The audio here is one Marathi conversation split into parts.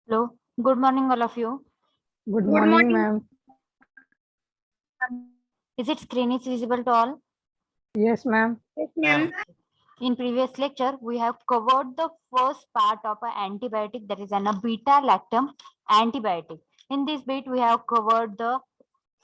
Hello, good morning, all of you. Good Good morning, morning. ma'am. Is it screen is visible to all? Yes, ma'am. Yes, ma'am. In previous lecture, we have covered the first part of an antibiotic, that is an beta-lactam antibiotic. In this bit, we have covered the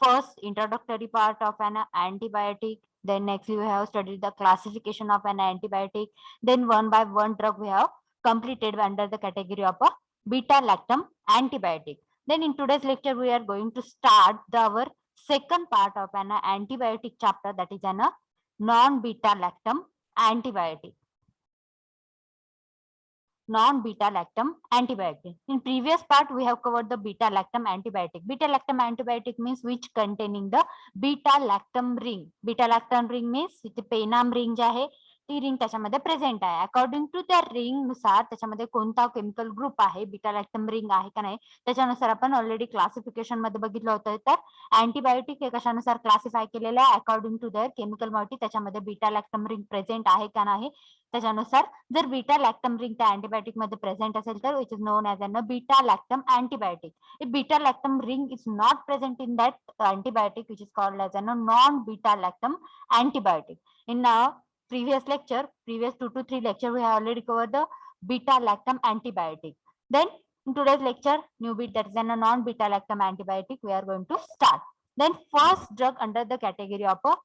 first introductory part of an antibiotic. Then next, we have studied the classification of an antibiotic. Then one by one drug we have completed under the category of a beta-lactam antibiotic. Then in today's lecture, we are going to start our second part of an antibiotic chapter, that is an non-beta-lactam antibiotic. Non-beta-lactam antibiotic. In previous part, we have covered the beta-lactam antibiotic. Beta-lactam antibiotic means which containing the beta-lactam ring. Beta-lactam ring means penam ring जे आहे ती रिंग त्याच्यामध्ये प्रेझेंट आहे. अकॉर्डिंग टू त्या रिंग नुसार त्याच्यामध्ये कोणता केमिकल ग्रुप आहे, बीटा-लॅक्टम रिंग आहे का नाही, त्याच्यानुसार आपण ऑलरेडी क्लासिफिकेशन मध्ये बघितलं होतं. तर अँटीबायोटिक हे कशानुसार क्लासिफाय केलेलं आहे, according to their chemical moiety, त्याच्यामध्ये बीटा-लॅक्टम रिंग प्रेझेंट आहे का नाही. त्याच्यानुसार जर बीटा-लॅक्टम रिंग त्या अँटीबायोटिक मध्ये प्रेझेंट असेल तर which is known as an beta-lactam antibiotic. If beta-lactam ring is not present in that antibiotic, which is called as a non-beta-lactam antibiotic. In previous lecture, previous 2 to 3 lecture, we have already covered the beta-lactam antibiotic. Then in today's lecture, new bit, that is a non-beta-lactam antibiotic, we are going to start. Then first drug under the category of a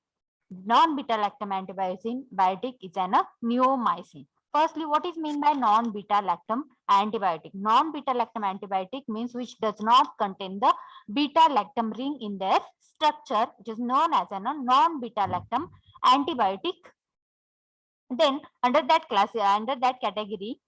non-beta-lactam antibiotic is an neomycin. Firstly, what is mean by non-beta-lactam antibiotic? Non-beta-lactam antibiotic means which does not contain the beta-lactam ring in their structure, which is known as a non-beta-lactam antibiotic. Then under that class, under that category,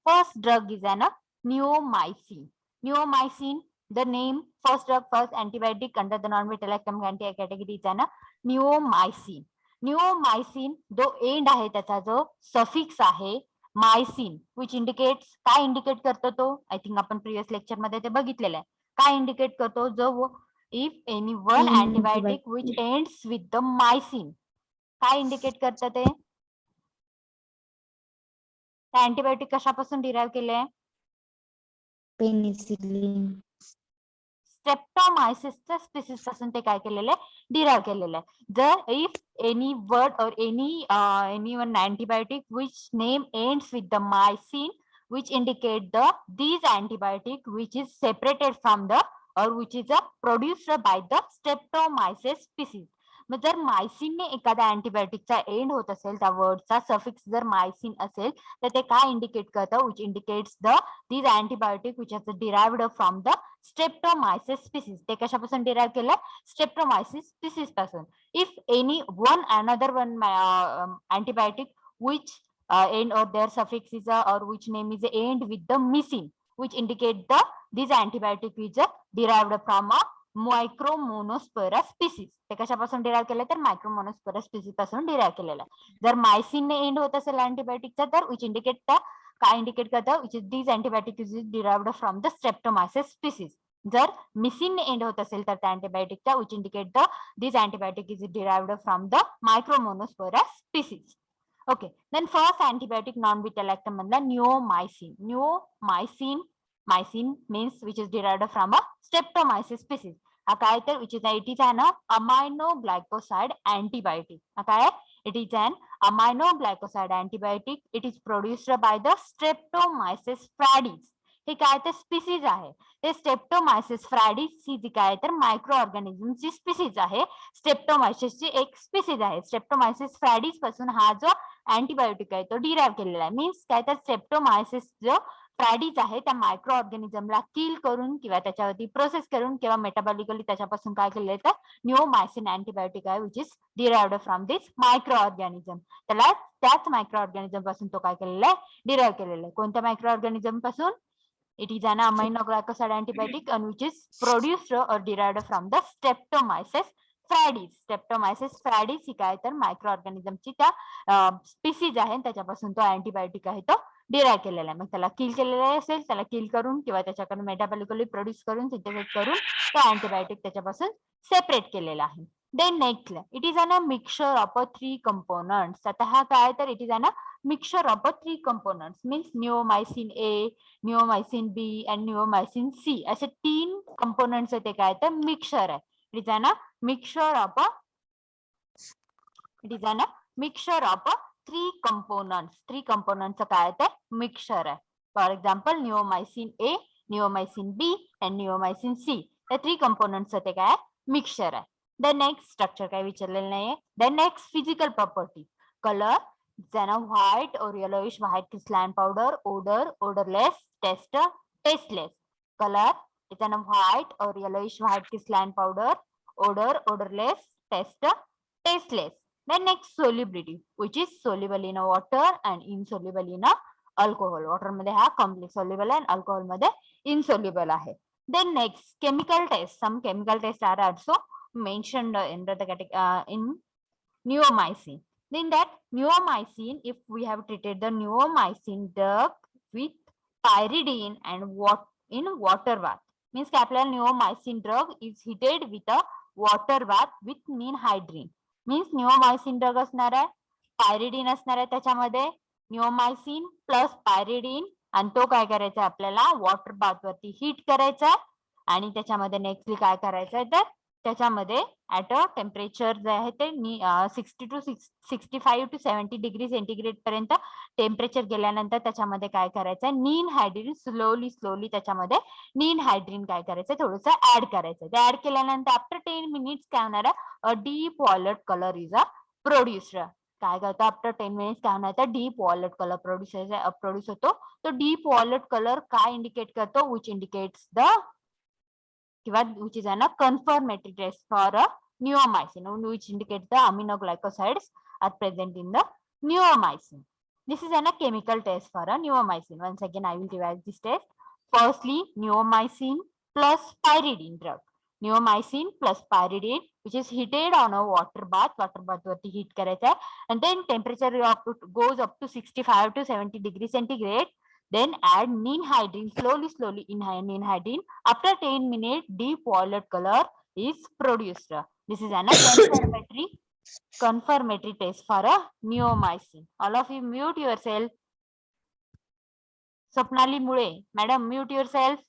first drug is an neomycin. Neomycin, the name, first drug, first antibiotic under the non-beta-lactam category is an neomycin. Neomycin जो एंड आहे त्याचा जो सफिक्स आहे मायसिन, विच इंडिकेट्स, काय इंडिकेट करतो तो, आय थिंक आपण प्रिव्हियस लेक्चर मध्ये ते बघितलेलं आहे. काय इंडिकेट करतो, जो if any one antibiotic which ends with the mycin, काय इंडिकेट करतं ते, अँटीबायोटिक कशापासून डिराइव्ह केले, पेनिसिलिन. स्ट्रेप्टोमायसिसच्या स्पीसीस पासून ते काय केलेलं आहे, डिराइव्ह केलेलं आहे. जर इफ एनी वर्ड और any one antibiotic which name ends with the mycin, which indicate the these antibiotic which is separated from the or which is produced by the streptomyces species. मग जर मायसिनने एखाद्या अँटीबायोटिकचा एंड होत असेल, त्या वर्डचा सफिक्स जर मायसिन असेल तर ते काय इंडिकेट करतं, which indicates the these antibiotic which is derived from the streptomyces species. ते कशापासून डिराइव्ह केलं, स्ट्रेप्टोमायसिस स्पीसीस पासून. If any one another one antibiotic which end or their suffix is or which name is end with the mycin, which indicate the this antibiotic is derived from a Micromonospora species. ते कशापासून डिराइव्ह केलं तर मायक्रोमोनोस्पोरा स्पीसीस पासून डिराइव्ह केलेलं आहे. जर मायसिनने एंड होत असेल अँटीबायोटिकचा तर विच इंडिकेट द काय इंडिकेट करतं, which is this antibiotic is derived from the Streptomyces species. जर मिसिनने एंड होत असेल तर त्या अँटीबायोटिकचा which indicate the this antibiotic is derived from the Micromonospora species. Okay, then first antibiotic non-beta-lactam मधला neomycin. Neomycin, mycin means which is derived from a streptomyces species. हा काय तर which is it is an aminoglycoside antibiotic. हा काय, it is an aminoglycoside antibiotic. It is produced by the streptomyces fratis. हे काय तर स्पीसीज आहे. ते स्ट्रेप्टोमायसिस फ्रॅडिस ही जी काय तर मायक्रो ऑर्गॅनिझमची स्पीसीज आहे. स्ट्रेप्टोमायसिसची एक स्पीसीज आहे. स्ट्रेप्टोमायसिस फ्रॅडिस पासून हा जो अँटीबायोटिक आहे तो डिराइव्ह केलेला आहे. मीन्स काय तर स्ट्रेप्टोमायसिस जो फ्रॅडिस आहे त्या मायक्रो ऑर्गॅनिझमला किल करून किंवा त्याच्यावरती प्रोसेस करून किंवा मेटाबॉलिकली त्याच्यापासून काय केलेलं आहे तर निओमायसिन अँटीबायोटिक आहे which is derived from this micro organism. त्याला त्याच मायक्रो ऑर्गॅनिझम पासून तो काय केलेला आहे, डिराइव्ह केलेला आहे. कोणत्या मायक्रो ऑर्गॅनिझम पासून, it is an aminoglycoside antibiotic and which is produced or derived from the streptomyces fratis. Streptomyces fratis ही काय तर मायक्रो ऑर्गॅनिझमची त्या स्पीसीज आहे त्याच्यापासून तो अँटीबायोटिक आहे तो डिराइव्ह केलेला आहे. मग त्याला किल केलेलं असेल, त्याला किल करून किंवा त्याच्याकडून मेटाबॉलिकली प्रोड्यूस करून सिंथेसाइज करून तो अँटीबायोटिक त्याच्यापासून सेपरेट केलेला आहे. Then next, it is a mixture of three components. आता हा काय तर it is a mixture of three components means neomycin A, neomycin B and neomycin C असे तीन components ते काय तर mixture आहे. It is a mixture of three components. Three components काय ते mixture आहे. For example, neomycin A, neomycin B and neomycin C. The three components ते काय mixture आहे. The next structure काय विचारलेलं नाहीये. The next physical property, color, ज्यांना white or yellowish white crystalline powder, odor, odorless, tasteless. Color, ज्यांना white or yellowish white crystalline powder, odor, odorless, tasteless. Then next, solubility, which is soluble in a water and insoluble in a alcohol. Water मध्ये हा complex soluble and alcohol मध्ये insoluble आहे. Then next, chemical test. Some chemical tests are also mentioned in neomycin. Then that neomycin, if we have treated the neomycin drug with pyridine and in water bath, means की आपल्याला neomycin drug is heated with a water bath with ninhydrin. Means neomycin drug असणार आहे, pyridine असणार आहे त्याच्यामध्ये, neomycin प्लस pyridine आणि तो काय करायचा आपल्याला वॉटर बाथ वरती हीट करायचा आणि त्याच्यामध्ये नेक्स्टली काय करायचं तर त्याच्यामध्ये ऍट अ टेम्परेचर जे आहे ते 65 to 70 डिग्री सेंटीग्रेड पर्यंत टेम्परेचर गेल्यानंतर त्याच्यामध्ये काय करायचं ninhydrin स्लोली त्याच्यामध्ये ninhydrin काय करायचं थोडंसं ऍड करायचं. ते ऍड केल्यानंतर आफ्टर 10 मिनिट्स काय होणार आहे, a deep violet colour is a produced. काय करतो आफ्टर 10 मिनिट्स काय होणार तर डीप वॉयलेट कलर प्रोड्यूस होतो. तो डीप वॉयलेट कलर काय इंडिकेट करतो, which indicates the which is a confirmatory test for a neomycin, which indicates the aminoglycosides are present in the neomycin. This is a chemical test for a neomycin. Once again, I will revise this test. Firstly, neomycin plus pyridine drug. Neomycin plus pyridine, which is heated on a water bath वरती heat करायचा, and then temperature goes up to 65 to 70 degrees centigrade. Then add ninhydrin slowly in ninhydrin. After 10 minutes, deep violet color is produced. This is an confirmatory test for a neomycin. All of you mute yourself. Swapnali Mule, madam, mute yourself.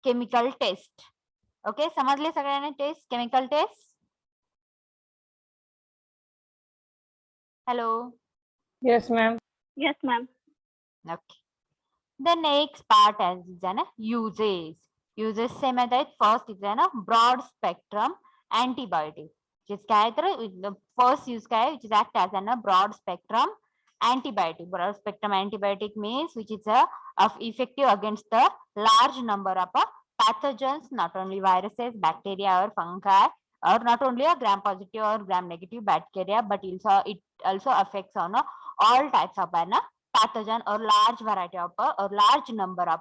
Chemical test. Okay, समजले सगळ्यांना test, chemical test. Hello. Yes, ma'am. Yes, ma'am. Okay. The next part is uses. Uses same as that. First is broad spectrum antibiotic. Which is the first use which is act as a broad spectrum antibiotic. Broad spectrum antibiotic means which is effective against the large number of pathogens, not only viruses, bacteria or fungi, or not only a gram positive or gram negative bacteria, but it also affects on all types of pathogen or large variety of or large number of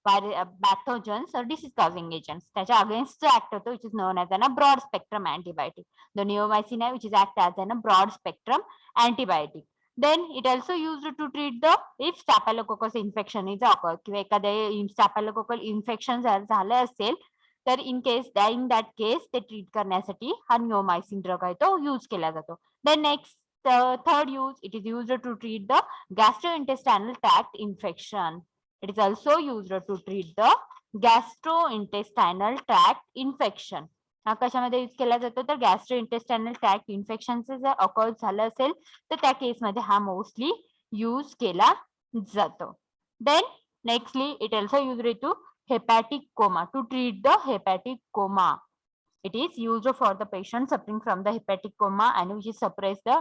pathogens or disease causing agents. त्याच्या against act होतो, which is known as a broad spectrum antibiotic. The neomycin which is act as a broad spectrum antibiotic. Then it also used to treat the if staphylococcus infection is occurred किंवा एखाद्या staphylococcus infection झालं असेल तर in that case ते ट्रीट करण्यासाठी हा neomycin ड्रग आहे तो यूज केला जातो. Then next third use, it is used to treat the gastrointestinal tract infection. It is also used to treat the gastrointestinal tract infection. हा कशामध्ये यूज केला जातो तर गॅस्ट्रोइंटेस्टायनल ट्रॅक्ट इन्फेक्शन जर अकॉर्ड झालं असेल तर त्या केसमध्ये हा मोस्टली यूज केला जातो. Then nextly it also use to hepatic coma, to treat the hepatic coma. It is used for the patient suffering from the hepatic coma and which is suppress the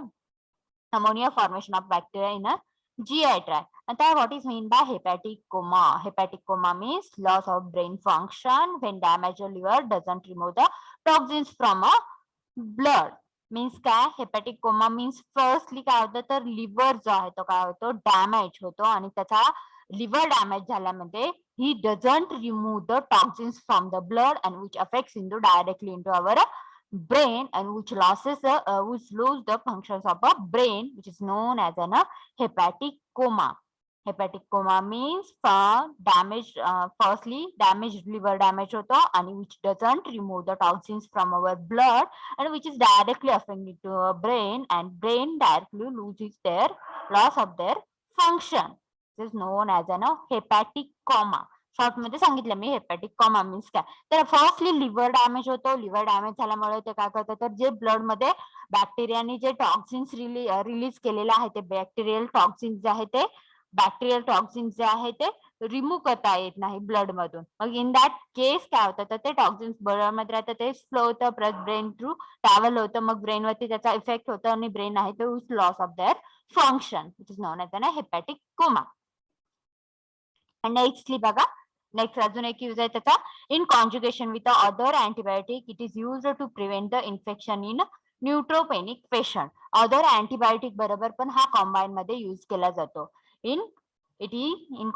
ammonia formation of bacteria in a GI tract. And that what is mean by hepatic coma? Hepatic coma means loss of brain function when damaged liver doesn't remove the toxins from a blood. Means काय hepatic coma means firstly काय होतं तर लिव्हर जो आहे तो काय होतो डॅमेज होतो आणि त्याचा liver damage झाल्यामध्ये he doesn't remove the toxins from the blood and which affects directly into our brain and which lose the functions of a brain, which is known as a hepatic coma. Hepatic coma means damage, firstly damaged liver damage होतो आणि which doesn't remove the toxins from our blood and which is directly affecting to our brain and brain directly loses their loss of their function. This is known as an hepatic coma. Short मध्ये सांगितलं मी हेपॅटिक कॉमा मीन्स काय. तर फर्स्टली लिव्हर डॅमेज होतो. लिव्हर डॅमेज झाल्यामुळे ते काय करतं तर जे ब्लड मध्ये बॅक्टेरियाने जे टॉक्सिन्स रिलीज केलेले आहे ते बॅक्टेरियल टॉक्सिन्स जे आहे ते बॅक्टेरियल टॉक्सिन्स जे आहे ते रिमूव्ह करता येत नाही ब्लड मधून. मग इन दॅट केस काय होतं तर ते टॉक्सिन्स ब्लड मध्ये राहतं ते फ्लो होतं प्लस ब्रेन थ्रू ट्रॅव्हल होतं मग ब्रेन वरती त्याचा इफेक्ट होतं आणि ब्रेन आहे तो loss of their function which is known as a hepatic coma. Nextly बघा नेक्स्ट अजून एक यूज आहे त्याचा in conjugation with other antibiotic it is use to prevent the infection in neutropenic patient. Other antibiotic बरोबर पण हा कॉम्बाईन मध्ये युज केला जातो. in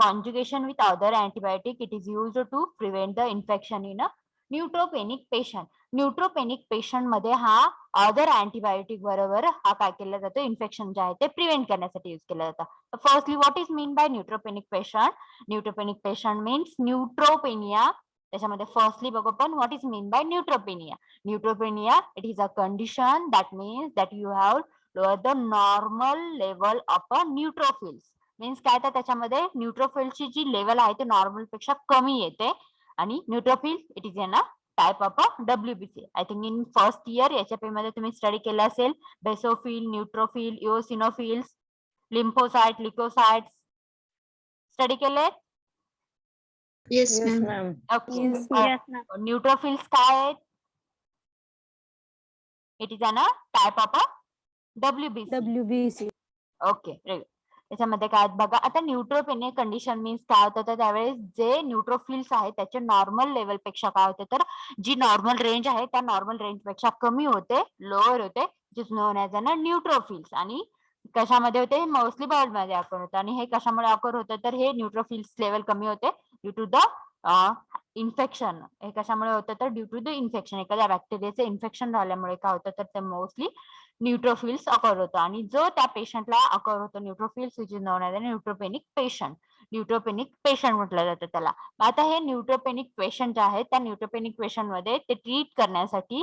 conjugation with other antibiotic it is used to prevent the infection in a neutropenic patient. Neutropenic patient मध्ये हा अदर अँटीबायोटिक बरोबर हा काय केला जातो इन्फेक्शन जे आहे ते प्रिव्हेंट करण्यासाठी युज केला जातो. Firstly what is mean bye neutropenic patient. Neutropenic patient means neutropenia. त्याच्यामध्ये फर्स्टली बघू पण what is mean bye neutropenia. Neutropenia it is a condition that means that you have lower the normal level of a neutrophils. Means काय तर त्याच्यामध्ये न्यूट्रोफिलची जी लेवल आहे ते नॉर्मल पेक्षा कमी येते आणि neutrophil it is a type of a WBC. I think in first year याच्या मध्ये तुम्ही स्टडी केलं असेल basophil neutrophil eosinophils lymphocyte leucocytes study केले. Yes, Yes, ma'am. ma'am. Okay Yes, neutrophils काय आहेत it is a type of a WBC. WBC. Okay त्याच्यामध्ये काय बघा आता न्यूट्रोपेनिक कंडिशन मीन्स काय होतं तर त्यावेळेस जे न्यूट्रोफिल्स आहेत त्याचे नॉर्मल लेवल पेक्षा काय होते तर जी नॉर्मल रेंज आहे त्या नॉर्मल रेंज पेक्षा कमी होते लोअर होते जिस नोन एज अ न्यूट्रोफिल्स. आणि कशामध्ये होते मोस्टली बर्ड मध्ये अकर होतं आणि हे कशामुळे अकर होतं तर हे न्यूट्रोफिल्स लेवल कमी होते ड्यू टू द इन्फेक्शन. हे कशामुळे होतं तर ड्यू टू द इन्फेक्शन एखाद्या बॅक्टेरियाचं इन्फेक्शन झाल्यामुळे काय होतं तर ते मोस्टली न्यूट्रोफिल्स अकर होतो आणि जो त्या पेशंटला अकर होतो neutrophils which is known as a neutropenic patient. Neutropenic patient म्हटलं जातं त्याला. आता हे न्यूट्रोपेनिक पेशंट जे आहेत त्या न्यूट्रोपेनिक पेशंट मध्ये ते ट्रीट करण्यासाठी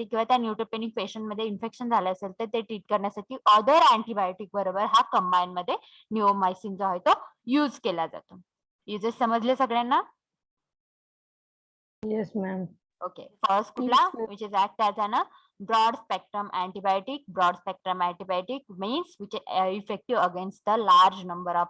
किंवा त्या न्यूट्रोपेनिक पेशंट मध्ये इन्फेक्शन झालं असेल तर ते ट्रीट करण्यासाठी अदर अँटीबायोटिक बरोबर हा कंबाईन मध्ये निओमायसिन जो आहे तो युज केला जातो. युजेस समजले सगळ्यांना. Yes, ma'am. Okay, first kudla Yes, ma'am. which is act as an broad spectrum antibiotic. Broad spectrum antibiotic means which are effective against the large number of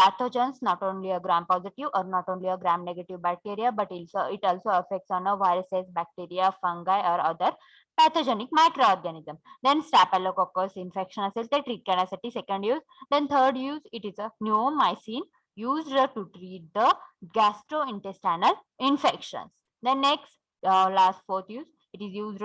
pathogens, not only a gram positive or not only a gram negative bacteria, but it also affects on a viruses, bacteria, fungi or other pathogenic microorganism. Then staphylococcus infection असेल ते treat करण्यासाठी second use. Then third use it is a neomycin used to treat the gastrointestinal infections. Then next last fourth use it is used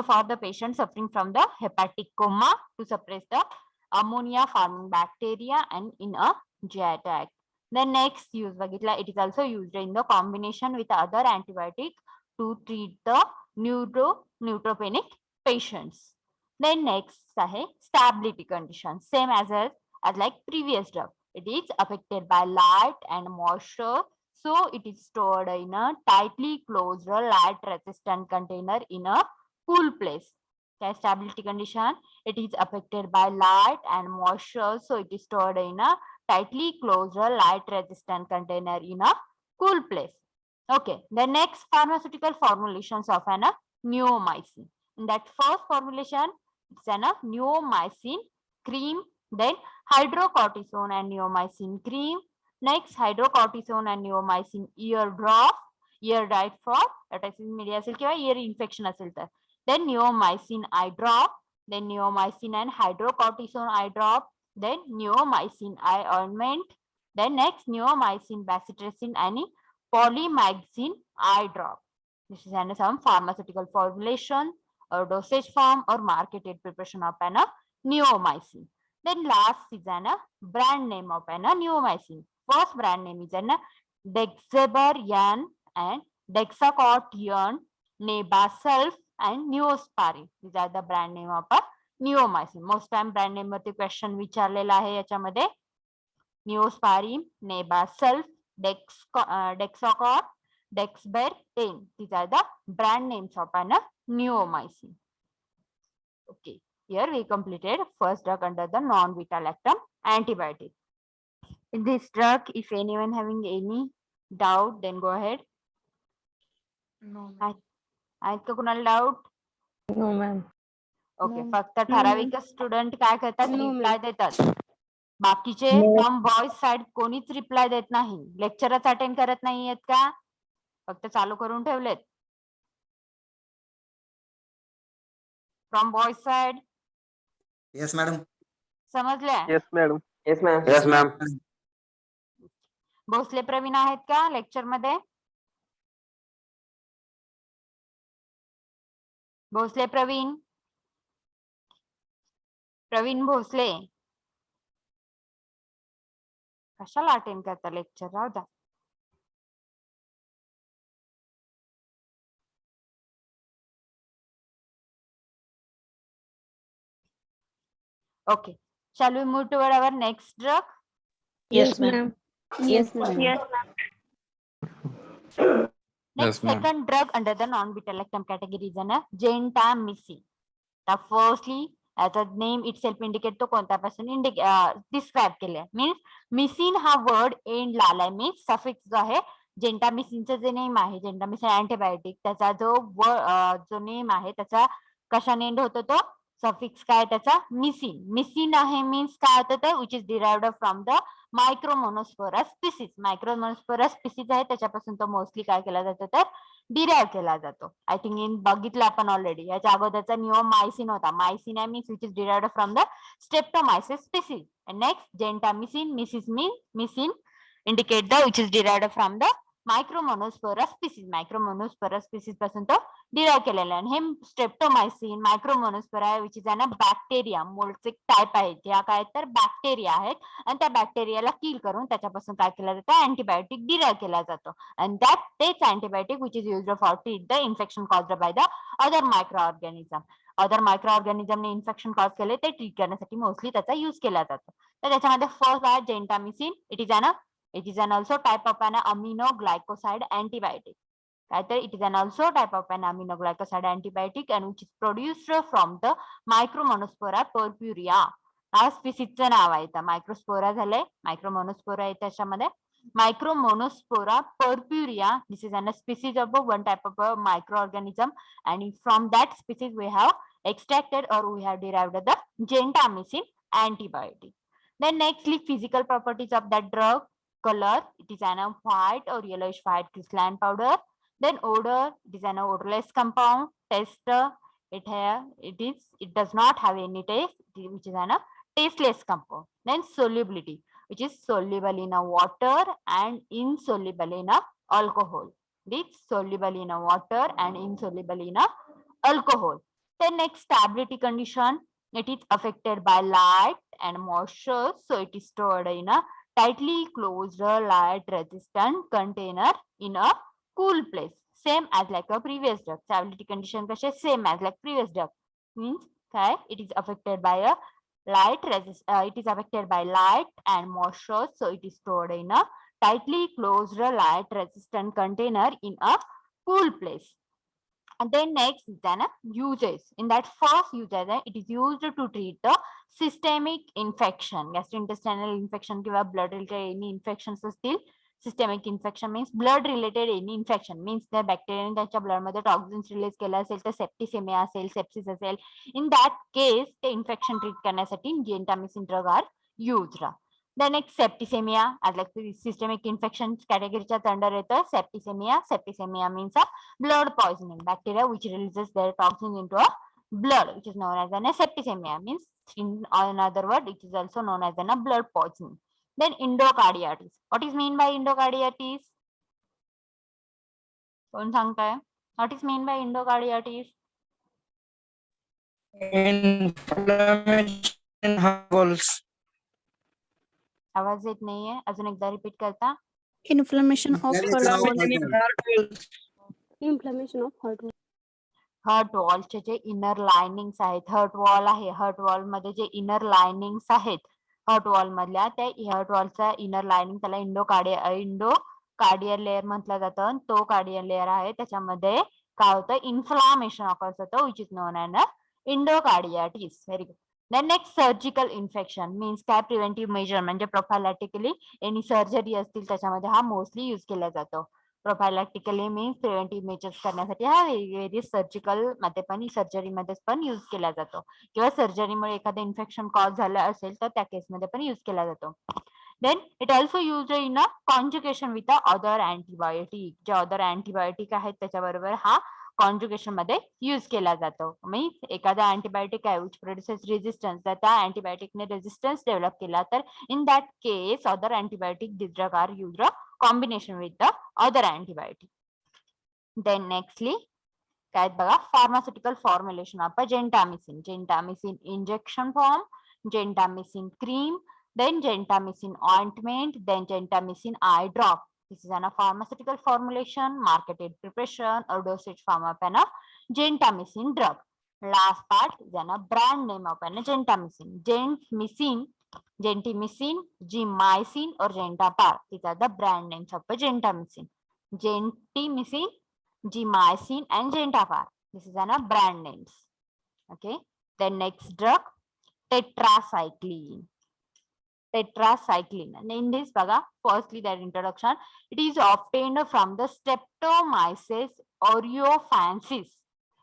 for the patient suffering from the hepatic coma to suppress the ammonia forming bacteria and in a GI tract. The next use it is also used in the combination with other antibiotic to treat the neutropenic patients. Then next stability condition same as like previous drug. It is affected by light and moisture. So it is stored in a tightly closed light resistant container in a cool place. Okay, stability condition it is affected by light and moisture. So it is stored in a tightly closed light resistant container in a cool place. Okay, the next pharmaceutical formulations of an neomycin. In that first formulation it's an neomycin cream, then hydrocortisone and neomycin cream. Next hydrocortisone and neomycin ear drop for otitis media असेल किंवा ear infection असेल तर. Then neomycin eye drop, then neomycin and hydrocortisone eye drop, then neomycin eye ointment, then next neomycin bacitracin and polymyxin eye drop. This is some pharmaceutical formulation or dosage form or marketed preparation of an neomycin. Then last is an brand name of an neomycin. First brand name is an Dexabar-Yan and Dexacort-Yan, Nebasulf and Neosporin. These are the brand name of a neomycin. Most time brand name वरती क्वेश्चन विचारलेला आहे याच्यामध्ये. निओस्पारिन, नेबासल्फ, डेक्सॉकॉर, डेक्सबेर-10. These are the brand names of an neomycin. Okay, here we completed first drug under the non-beta-lactam antibiotic. In this drug, if anyone having any doubt, then go ahead. No. आहेत का कुणाला डाऊट? No, ma'am. ओके, फक्त ठराविक स्टुडंट काय करतात, रिप्लाय देतात. बाकीचे फ्रॉम बॉयज साइड कोणीच रिप्लाय देत नाही. लेक्चरच अटेंड करत नाहीयेत का? फक्त चालू करून ठेवलेत. From boys side Yes, madam. समजल्या? Yes, madam. Yes, ma'am. Yes, ma'am. Bhosale Pravin आहेत का लेक्चर मध्ये? भोसले प्रवीण, प्रवीण भोसले कशाला अटेंड करता लेक्चर? राहू द्या. Okay, shall we move toward our next drug? Yes, ma'am. Yes, ma'am. Next, second drug under the non-beta-lactam category is an gentamicin. Now, firstly, as the name itself indicate तो कोणत्यापासून describe केलंय. Means मिसिन हा word end ला आलाय. Means suffix जो आहे जेंटामिसिनचं जे नेम आहे, जेंटामिसिन अँटीबायोटिक, त्याचा जो नेम आहे त्याचा कशाने एंड होतो तो सफिक्स काय त्याचा? मिसिन. मिसिन आहे मीन्स काय होतं ते which is derived from the micromonospora species. Micromonospora species आहे त्याच्यापासून तो मोस्टली काय केला जातो तर डिराइव्ह केला जातो. आय थिंक इन बघितलं आपण ऑलरेडी. याच्या अगोदरचा निओमायसिन होता. मायसिन आहे means which is derived from the streptomyces species. Next gentamicin, micin indicate the which is derived from the micromonospora species. Micromonospora species पासून तो डिराइव्ह केलेला आहे. हे streptomycin micromonospora which is an bacteria, मोल्डचे टाइप आहेत. त्या काय तर बॅक्टेरिया आहेत आणि त्या बॅक्टेरियाला किल करून त्याच्यापासून काय केलं जातं अँटीबायोटिक डिराइव्ह केला जातो. आणि दॅट तेच antibiotic which is used for treat the infection caused by the other micro organism. Other micro ऑर्गॅनिझमने इन्फेक्शन कॉज केले ते ट्रीट करण्यासाठी मोस्टली त्याचा युज केला जातो. तर त्याच्यामध्ये फर्स्ट आहे जेंटामिसिन. It is an also type of an aminoglycoside antibiotic. It is an also type of an aminoglycoside antibiotic and which is produced from the Micromonospora purpurea. हा स्पीसीजचं नाव आहे. तर मायक्रोस्पोरा झालंय, मायक्रोमोनोस्पोरा आहे त्याच्यामध्ये. Micromonospora purpurea. This is a species of one type of a microorganism, and from that species we have extracted or we have derived the gentamicin antibiotic. Then nextly physical properties of that drug. Color, it is an white or yellowish white crystalline powder. Then odor, it is an odorless compound. Taste, it does not have any taste, which is an tasteless compound. Then solubility, which is soluble in a water and insoluble in a alcohol. It's soluble in a water and insoluble in a alcohol. Then next stability condition, it is affected by light and moisture, so it is stored in a tightly closed light resistant container in a cool place, same as like a previous drug. Stability condition कसे same as like previous drug. Means okay, it is affected by a it is affected by light and moisture, so it is stored in a tightly closed light resistant container in a cool place. And then next is then uses. In that first uses, it is used to treat the systemic infection, gastrointestinal infection किंवा blood related any infections असतील. Systemic infection means blood related any infection, means the bacteria त्याच्या blood मध्ये toxins release केला असेल तर septicemia असेल, sepsis असेल. In that case ते infection treat करण्यासाठी gentamicin drug are used. The next septicemia, as like systemic infections category च्या under येतं septicemia. Septicemia means a blood poisoning, bacteria which releases their toxins into a blood, which is known as an septicemia. Means in another word, it is also known as a blood poisoning. Then endocarditis. What is mean by endocarditis? कोण सांगताय? What is mean by endocarditis? Inflammation goals. आवाज येत नाहीये, अजून एकदा रिपीट करता. Inflammation of Inflammation of heart. heart. Inflammation of heart. Heart वॉलचे जे इनर लायनिंग्स आहेत, हर्ट वॉल आहे, हर्ट वॉल मध्ये जे इनर लायनिंग्स आहेत हर्ट वॉल मधल्या, त्या हर्ट वॉलचा इनर लायनिंग त्याला इंडो कार्डियर लेअर म्हटलं जातं. आणि तो कार्डियर लेअर आहे त्याच्यामध्ये काय होतं, इन्फ्लामेशन ऑकर्स होतं which is known as endocarditis. Very good. Then next surgical infection means काय, प्रिव्हेंटिव्ह मेजर म्हणजे प्रोफायलॅटिकली एनी सर्जरी असतील त्याच्यामध्ये हा मोस्टली युज केला जातो. प्रोफायलॅक्टिकली मीन्स प्रिव्हेंटिव्ह मेजर्स करण्यासाठी हा व्हेरियस सर्जिकल मध्ये पण, सर्जरीमध्ये पण युज केला जातो, किंवा सर्जरीमुळे एखादं इन्फेक्शन कॉज झालं असेल तर त्या केसमध्ये पण युज केला जातो. Then it also use in a conjugation with other antibiotic. जे अदर अँटीबायोटिक आहेत त्याच्याबरोबर हा कॉन्जुगेशन मध्ये युज केला जातो. मीन्स एखादा अँटीबायोटिक आहे विच प्रोड्युसेस रेजिस्टन्स, तर त्या अँटीबायोटिकने रेजिस्टन्स डेव्हलप केला तर in that case other antibiotic this drug are used combination with the other antibiotic. Then nextly काय बघा, pharmaceutical formulation of gentamicin. Gentamicin injection form, gentamicin cream, then gentamicin ointment, then gentamicin eye drop. This is a pharmaceutical formulation, marketed preparation or dosage form of a gentamicin drug. Last part is a brand name of a gentamicin. Gentamicin, gentamicin, gimicin or gentapar. These are the brand names of a gentamicin. Gentamicin, gimicin and gentapar. This is a brand names. Okay. Then next drug, tetracycline. Tetracycline. And in this baga, firstly their introduction, it is obtained from the Streptomyces aureofansis.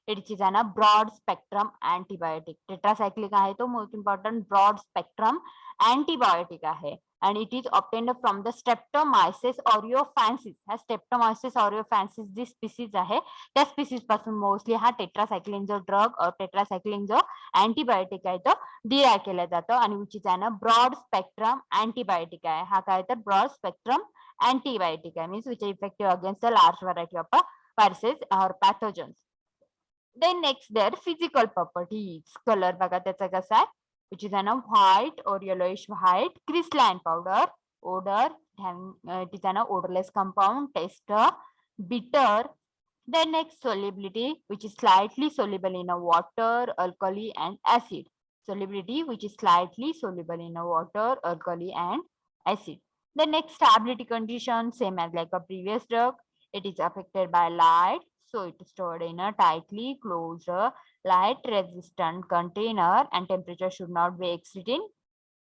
It is a broad spectrum antibiotic. Tetracycline आहे तो most important broad spectrum antibiotic आहे, and it is obtained from the Streptomyces aureofansis. हा Streptomyces aureofansis जी species आहे त्या species पासून मोस्टली हा टेट्रासायक्लिन जो ड्रग और टेट्रासायक्लिन जो अँटीबायोटिक आहे तो डिराइव केला जातो, आणि which is a broad spectrum antibiotic आहे. हा काय तर ब्रॉड स्पेक्ट्रम अँटीबायोटिक आहे, means which is effective against the large variety of viruses or pathogens. Then next their physical properties. Color बघा त्याचा कसा आहे, which is an white or yellowish white crystalline powder. Odor, it is an odorless compound. Taste bitter. Then next solubility, which is slightly soluble in a water, alkali and acid. Solubility which is slightly soluble in a water, alkali and acid. The next stability condition, same as like a previous drug. It is affected by light, so it is stored in a tightly closed light resistant container, and temperature should not be exceeding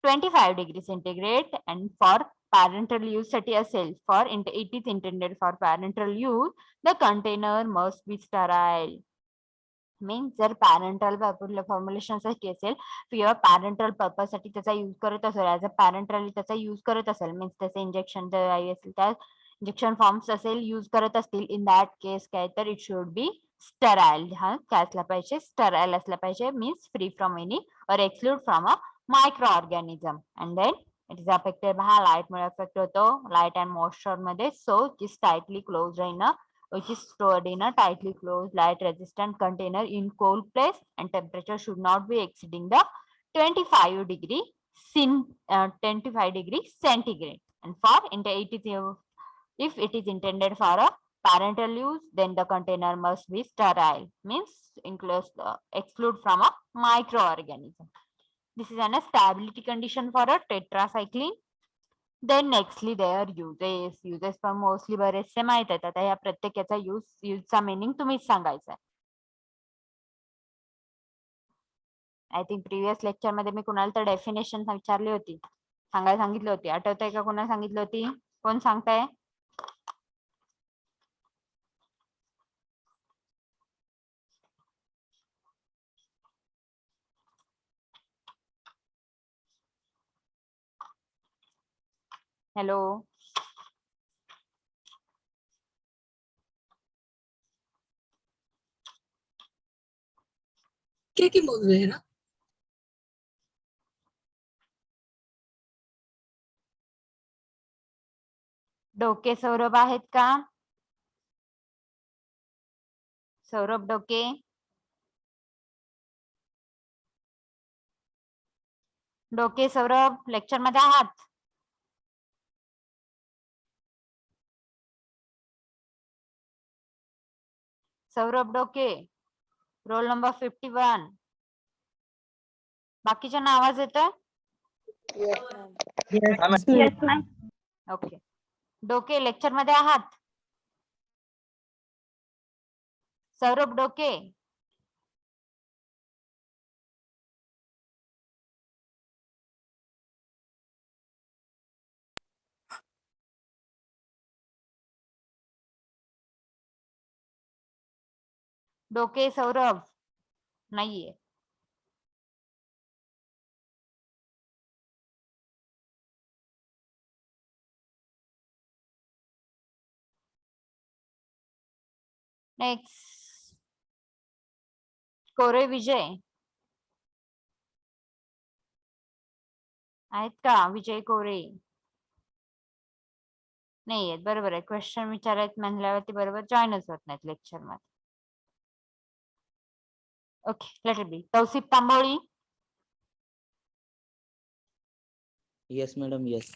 25 degrees centigrade. And for parental use साठी असेल, for it is intended for parental use, the container must be sterile. Means जर पॅरेंटल फॉर्म्युलेशन साठी असेल किंवा पॅरेंटल पर्पज साठी त्याचा युज करत असेल, ऍज अ पॅरेंटली त्याचा युज करत असेल, मीन्स त्याचे इंजेक्शन असेल त्या इंजेक्शन फॉर्म्स असेल युज करत असतील, इन दॅट केस काय तर इट शुड बी स्टराईल. हा काय असला पाहिजे, स्टराईल असला पाहिजे, means free from any or exclude from a microorganism. And then it is affected by light मुळे अफेक्ट होतो, लाईट अँड मॉइश्चर मध्ये. So it is tightly close in a which is stored in a tightly closed light resistant container in cold place, and temperature should not be exceeding the 25 degree 25 degree centigrade. And for if it is intended for a parental use, then the container must be sterile, means exclude from a microorganism. This is an stability condition for a tetracycline. Then nextly there uses पण मोस्टली बरेचसे माहित आहेत. आता या प्रत्येकाचा युजचा मिनिंग तुम्हीच सांगायचा आहे. आय थिंक प्रिव्हियस लेक्चर मध्ये मी कुणाला तर डेफिनेशन विचारली होती, सांगायला सांगितली होती, आठवतंय का? कुणाला सांगितली होती? कोण सांगताय? हॅलो, क्या बोल रहे हैं ना? डोके सौरभ आहेत का? सौरभ डोके, डोके सौरभ लेक्चर मध्ये आहात? सौरभ डोके, रोल नंबर 51. बाकीच्यांना आवाज येतोय? Yes, ma'am. ओके. डोके लेक्चर मध्ये आहात? सौरभ डोके. डोके सौरभ नाहीये. नेक्स्ट कोरे विजय आहेत का? विजय कोरे नाही आहेत. बरोबर आहे. क्वेश्चन विचारायत म्हणल्यावरती बरोबर जॉईनच होत नाहीत लेक्चर मध्ये. Okay, let it be. Tausif Tamboli. Yes, madam. Yes.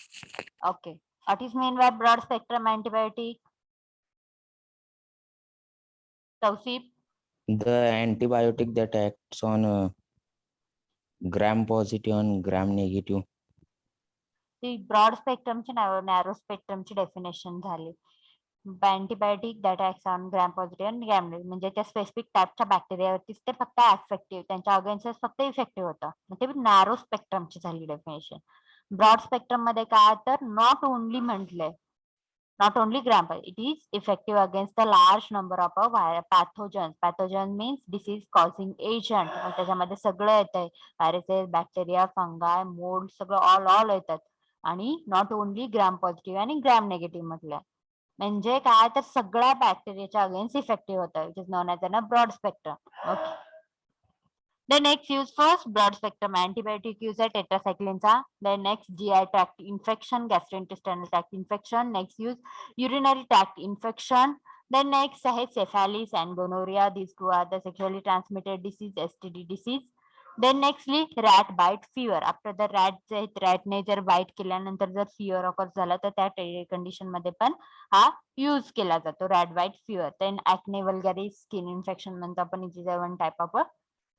Okay. What is mean by broad spectrum antibiotic? Tausif. The antibiotic that acts on gram positive and gram negative. ती ब्रॉड स्पेक्ट्रमची नॅरो स्पेक्ट्रमची डेफिनेशन झाली. Antibiotic that acts on gram positive आणि ग्रॅम निगेटिव्ह म्हणजे त्या स्पेसिफिक टाईपच्या बॅक्टेरियावरतीच ते फक्त ऍफेक्टिव्ह, त्यांच्या अगेन्स्ट फक्त इफेक्टिव्ह होतं. ते नॅरो स्पेक्ट्रमची झाली डेफिनेशन. ब्रॉड स्पेक्ट्रम मध्ये काय तर नॉट ओनली म्हटलंय, not only gram, it is effective against the large number of pathogens. Pathogen means disease causing agent. त्याच्यामध्ये सगळं येतंय, व्हायरसेस, बॅक्टेरिया, फंगाय, मोल्ड, सगळं ऑल येतात. आणि नॉट ओनली ग्राम पॉझिटिव्ह आणि ग्राम निगेटिव्ह म्हटलंय. म्हणजे काय तर सगळ्या बॅक्टेरियाच्या अगेन्स्ट इफेक्टिव्ह होतं, which is known as a broad spectrum. Okay. The next use first broad spectrum antibiotic use आहे tetracyclineचा. Then next GI tract infection, gastrointestinal tract infection. Next use urinary tract infection. Then next आहे syphilis and gonorrhea. These two are the sexually transmitted disease, STD disease. Then nextly rat bite fever. After the rat ने जर बाईट केल्यानंतर जर fever occurs झाला तर त्या कंडिशन मध्ये पण हा यूज केला जातो, rat bite fever. Then acne vulgaris, skin infection म्हणतो आपण, it is one type of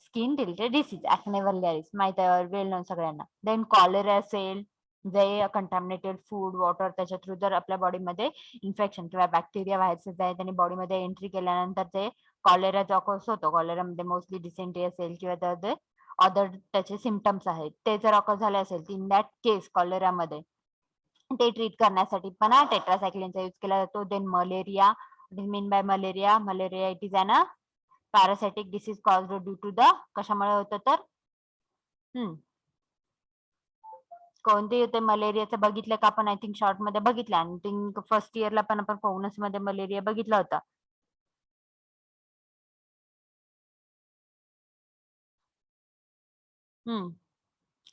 skin related disease, acne vulgaris माहित आहे, वेल नोन सगळ्यांना. देन कॉलेरा असेल, जे कंटामिनेटेड फूड, वॉटर, त्याच्या थ्रू जर आपल्या बॉडीमध्ये इन्फेक्शन किंवा बॅक्टेरिया व्हायरसेस आहे त्यांनी बॉडीमध्ये एंट्री केल्यानंतर जे कॉलेरा ऑकर्स होतो, कॉलेरामध्ये मोस्टली डिसेंट्री असेल किंवा अदर त्याचे सिम्पटम्स आहेत, ते जर ऑकर झाले असेल इन दॅट केस कॉलेरामध्ये ते ट्रीट करण्यासाठी पण टेट्रासायक्लिनचा यूज केला जातो. Then malaria, mean by malaria, malaria it is an parasitic disease caused due to the, कशामुळे होतं तर कोणते होते मलेरियाचं बघितलं का आपण, आय थिंक शॉर्ट मध्ये बघितलं, आणि थिंक फर्स्ट इयरला पण आपण पौनस मध्ये मलेरिया बघितला होता.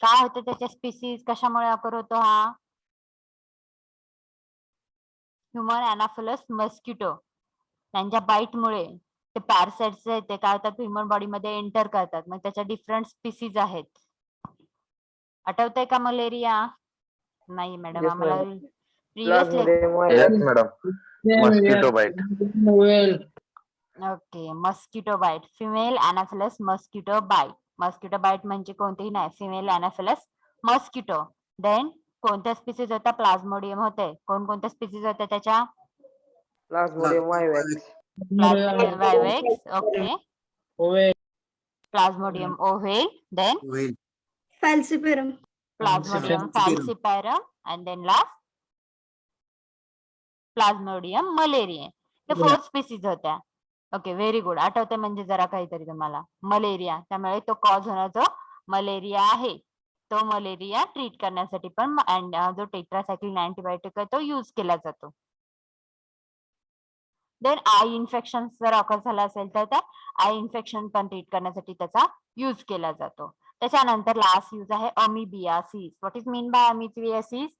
काय होतं त्याच्या स्पीसीज, कशामुळे अकर होतो हा, ह्युमन अनाफिलस मस्किटो, त्यांच्या बाईटमुळे ते पॅरासाइट्स आहेत ते काय होतात ह्युमन बॉडी मध्ये एंटर करतात, मग त्याच्या डिफरंट स्पीसीज आहेत. आठवतंय का मलेरिया? नाही मॅडम, आम्हाला previous Yes, madam. Mosquito bite. Okay, mosquito bite, female anopheles mosquito bite. Mosquito bite म्हणजे कोणतेही नाही, फिमेल अनाफिलस मस्किटो. देन कोणत्या स्पीसीज होत्या, प्लाझ्मोडियम होते. कोणकोणत्या स्पीसीज होत्या त्याच्या, Plasmodium vivax. Plasmodium vivax, okay, plasmodium ovale, then Well, Falciparum. Plasmodium falciparum, and then last plasmodium malaria. हे 4 स्पीसीज होत्या. ओके, व्हेरी गुड, आठवते म्हणजे जरा काहीतरी तुम्हाला. मलेरिया, त्यामुळे तो कॉज होणार जो मलेरिया आहे, तो मलेरिया ट्रीट करण्यासाठी पण जो टेट्रासायक्लिन अँटीबायोटिक आहे तो यूज केला जातो. देन आय इन्फेक्शन जर ऑकर झाला असेल तर त्या आय इन्फेक्शन पण ट्रीट करण्यासाठी त्याचा यूज केला जातो. त्याच्यानंतर लास्ट यूज आहे amoebiasis. What is mean by amoebiasis?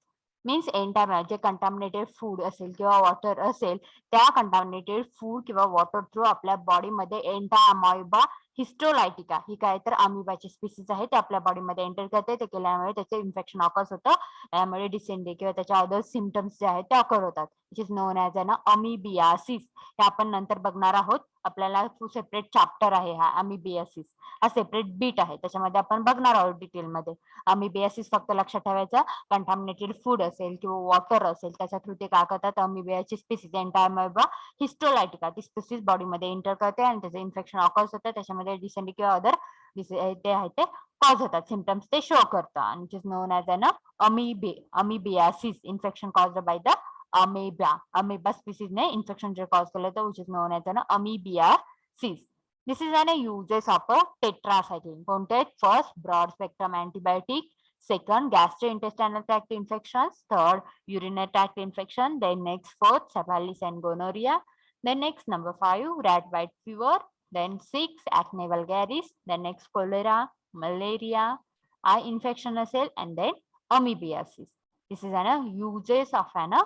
Means entamoeba, जे कंटामिनेटेड फूड असेल किंवा वॉटर असेल, त्या कंटामिनेटेड फूड किंवा वॉटर थ्रू आपल्या बॉडीमध्ये एंटा अमॉइबा हिस्टोलायटिका ही काय तर अमिबाची स्पीसीज आहे, ते आपल्या बॉडीमध्ये एंटर करते. ते केल्यामुळे त्याचे इन्फेक्शन ऑकर्स होतं. त्यामुळे डिसेंट्री किंवा त्याच्या अदर सिम्पटम्स जे आहेत ते ऑकर होतात, which is known as an amoebiasis. हे आपण नंतर बघणार आहोत. आपल्याला सेपरेट चॅप्टर आहे हा अमिबियासिस, हा सेपरेट बीट आहे, त्याच्यामध्ये आपण बघणार आहोत डिटेलमध्ये. अमिबियासिस फक्त लक्षात ठेवायचं, कंटामिनेटेड फूड असेल किंवा वॉटर असेल त्याच्या थ्रू ते काय करतात, अमिबियाची स्पीसीज एंटायमोeba हिस्टोलायटिका ती स्पीसीज बॉडीमध्ये एंटर करते आणि त्याचं इन्फेक्शन ऑकर्स होतं. त्याच्यामध्ये डिसेंट्री किंवा अदर ते आहे ते कॉज होतात, सिम्पटम्स ते शो करतात, आणि which is known as an amoebiasis, infection caused by the amoeba species ने इन्फेक्शन जे कॉज केलं तर which is known as an amoebiasis. This is an uses of a tetracycline. कोणते आहेत? First, broad spectrum antibiotic. Second, gastrointestinal tract infections. Third, urinary tract infection. Then next, fourth, syphilis and gonorrhea. Then next, number 5, rat white fever. Then 6, acne vulgaris. Then next, cholera, malaria, eye infection cell, and then amoebiasis. This is an uses of an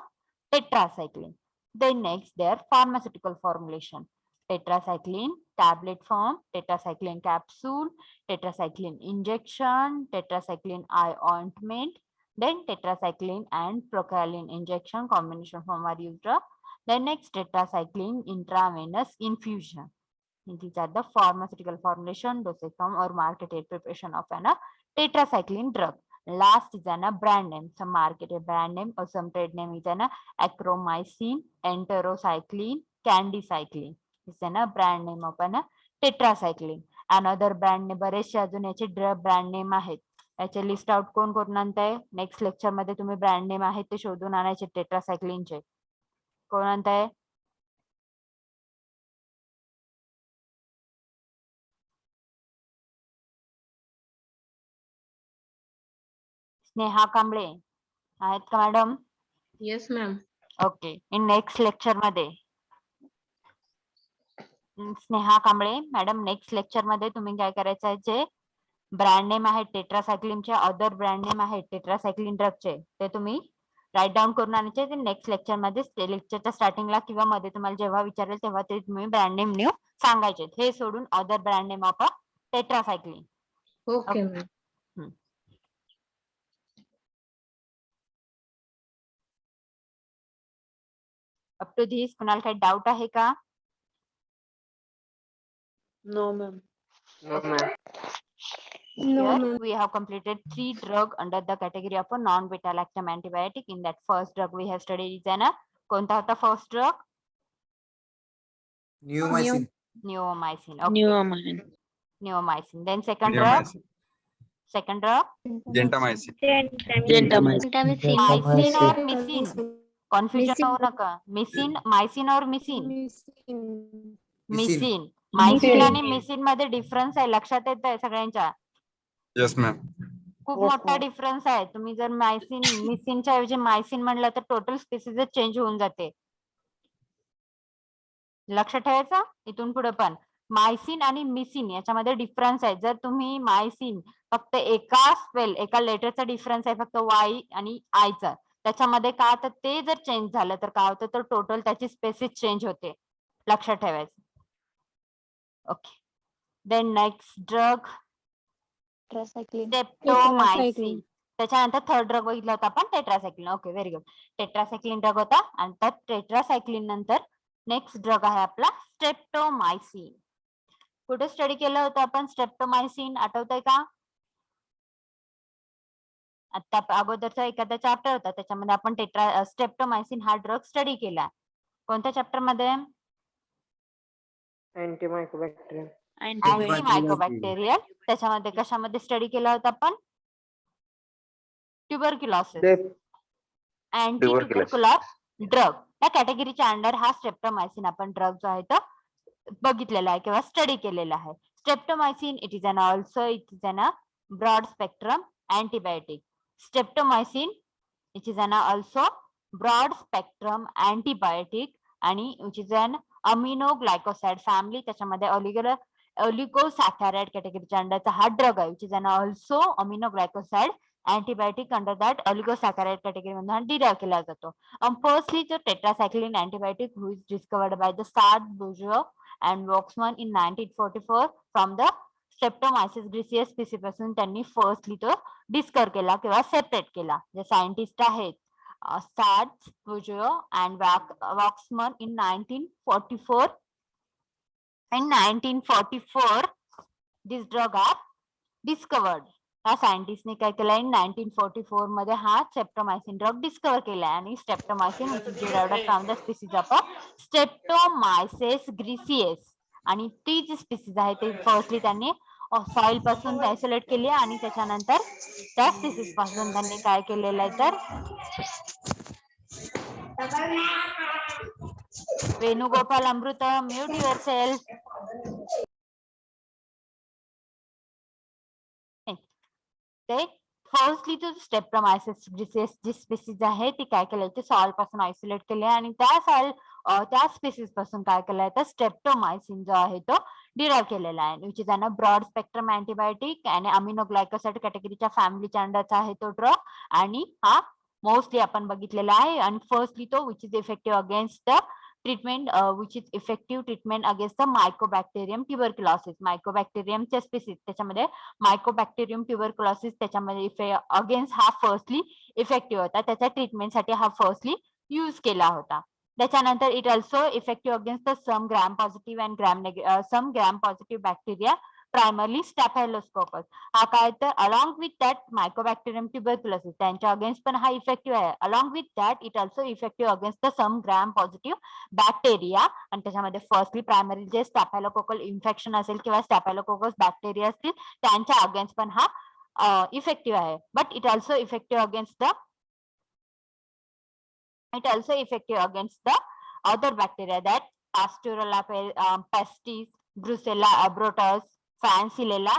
tetracycline. Then next, their pharmaceutical formulation. Tetracycline tablet form, tetracycline capsule, tetracycline injection, tetracycline eye ointment, then tetracycline and procaine injection combination form are used. Then next, tetracycline intravenous infusion. These are the pharmaceutical formulation, dosage form or marketed preparation of an tetracycline drug. Last is an brand name. Some marketed brand name or some trade name is an acromycin, enterocycline, candicycline. Is an brand name of an tetracycline. Another brand name, बरेचसे अजून याचे ब्रँड नेम आहेत. याचे लिस्ट आउट कोण करून आणताय? नेक्स्ट लेक्चर मध्ये तुम्ही ब्रँड नेम आहेत ते शोधून आणायचे टेट्रासायक्लिनचे. कोण आणताय? स्नेहा कांबळे आहेत का madam? Yes, ma'am. Okay. In next lecture मध्ये स्नेहा कांबळे मॅडम, नेक्स्ट लेक्चर मध्ये तुम्ही काय करायचं आहे, जे ब्रँड नेम आहेत टेट्रासायक्लिनचे, अदर ब्रँड नेम आहेत टेट्रासायक्लिन ड्रगचे, ते तुम्ही राईट डाऊन करून आणायचे. ते नेक्स्ट लेक्चर मध्ये लेक्चरच्या स्टार्टिंगला किंवा मध्ये तुम्हाला जेव्हा विचारेल तेव्हा ते तुम्ही ब्रँड नेम न्यू सांगायचे. हे सोडून other brand name of tetracycline. Okay, ma'am. Up to this कुणाला काही डाऊट आहे का? No, ma'am. No, ma'am. No, Here ma'am. we have completed 3 drug under the category of a non-beta lactam antibiotic. In that first drug we have studied is an कोणता होता first drug? Neomycin. Neomycin. Okay. Neomycin. Then second drug. Neomycin. Second drug. Gentamicin. Mycin or mycin? Confusion हो नका. mycin or mycin? mycin. mycin आणि mycin मध्ये डिफरन्स आहे, लक्षात येत आहे सगळ्यांच्या? Yes, ma'am. खूप मोठा डिफरन्स आहे. तुम्ही जर mycinच्या ऐवजी mycin म्हणलं तर टोटल स्पीसीज चेंज होऊन जाते. लक्षात ठेवायचं इथून पुढे पण. मायसिन आणि मिसिन याच्यामध्ये डिफरन्स आहे. जर तुम्ही मायसिन फक्त एका लेटरचा डिफरन्स आहे, फक्त वाय आणि आयचा, त्याच्यामध्ये काय तर ते जर चेंज झालं तर काय होतं, तर टोटल त्याची स्पेसिस चेंज होते. लक्षात ठेवायचं. Okay. Then next drug streptomycin. त्याच्यानंतर थर्ड ड्रग बघितला होता आपण tetracycline. Okay, very good. Tetracycline drug होता आणि त्या टेट्रासायक्लिन नंतर नेक्स्ट ड्रग आहे आपला स्ट्रेप्टोमायसिन. कुठे स्टडी केलं होतं आपण स्ट्रेप्टोमायसिन, आठवतंय का? आता अगोदरचा एखादा चॅप्टर होता त्याच्यामध्ये आपण स्ट्रेप्टोमायसिन हा ड्रग स्टडी केला. कोणत्या चॅप्टर मध्ये? Antimicrobacterial. अँटीमायकोबॅक्टेरियल. त्याच्यामध्ये कशामध्ये स्टडी केला होता आपण? ट्युबरक्युलोसिस. अँटी ट्युबरक्युलर ड्रग या कॅटेगरीच्या अंडर हा स्ट्रेप्टोमायसिन आपण ड्रग जो आहे तो बघितलेला आहे किंवा स्टडी केलेला आहे. Streptomycin it is an broad spectrum antibiotic. Streptomycin which is an also broad spectrum antibiotic आणि which is an aminoglycoside family. त्याच्यामध्ये oligosaccharides कॅटेगरीच्या अंडरचा हा ड्रग आहे which is an also aminoglycoside antibiotic under that oligosaccharide category मध्ये हा डिराइव्ह केला जातो. Firstly the tetracycline antibiotic who is discovered by the Saad Bourgeois and Waxman in 1944 from the Streptomyces griseus species पासून त्यांनी फर्स्टली तो डिस्कवर केला किंवा सेपरेट केला. जे सायंटिस्ट आहेत Sards, Peugeot and Waxman in 1944. In 1944, this drug are discovered. या सायंटिस्टने काय केलं इन 1944 मध्ये हा स्ट्रेप्टोमायसिन ड्रग डिस्कवर केला आणि स्ट्रेप्टोमायसिन which is derived from the species of Streptomyces griseus आणि ती जी स्पीसीज आहे ती फर्स्टली त्यांनी सॉइल पासून आयसोलेट केली आणि त्याच्यानंतर त्या स्पीसीज पासून त्यांनी काय केलेलं आहे तर वेणुगोपाल अमृत म्यूट युअर सेल्फ. ते फर्स्टली तो स्ट्रेप्टोमायसिस ग्रिसेस जी स्पीसीज आहे ती काय केलं ते सॉइल पासून आयसोलेट केले आणि त्या स्पीसीज पासून काय केलंय तर स्ट्रेप्टोमायसिन जो आहे तो डिराइव्ह केलेला आहे which is an broad spectrum antibiotic आणि अमिनोग्लायकोसाइड कॅटेगरीच्या फॅमिलीच्या अंडरचा आहे तो ड्रग आणि हा मोस्टली आपण बघितलेला आहे आणि फर्स्टली तो which is effective against the treatment which is effective treatment against the mycobacterium tuberculosis. mycobacterium च्या स्पीसीज त्याच्यामध्ये mycobacterium tuberculosis त्याच्यामध्ये अगेन्स्ट हा फर्स्टली इफेक्टिव्ह होता. त्याच्या ट्रीटमेंटसाठी हा फर्स्टली यूज केला होता. त्याच्यानंतर it also effective against the some gram positive and some gram positive bacteria primarily staphylococcus. हा काय तर along with that mycobacterium tuberculosis त्यांच्या अगेन्स्ट पण हा इफेक्टिव्ह आहे. Along with that it also effective against the some gram positive bacteria आणि त्याच्यामध्ये फर्स्टली प्रायमरी जे स्टॅफायलोकोकल इन्फेक्शन असेल किंवा स्टॅफायलोकोकस बॅक्टेरिया असतील त्यांच्या अगेन्स्ट पण हा इफेक्टिव्ह आहे. But it also effective against the other bacteria that Pasteurella pestis, Brucella abortus, Fancilella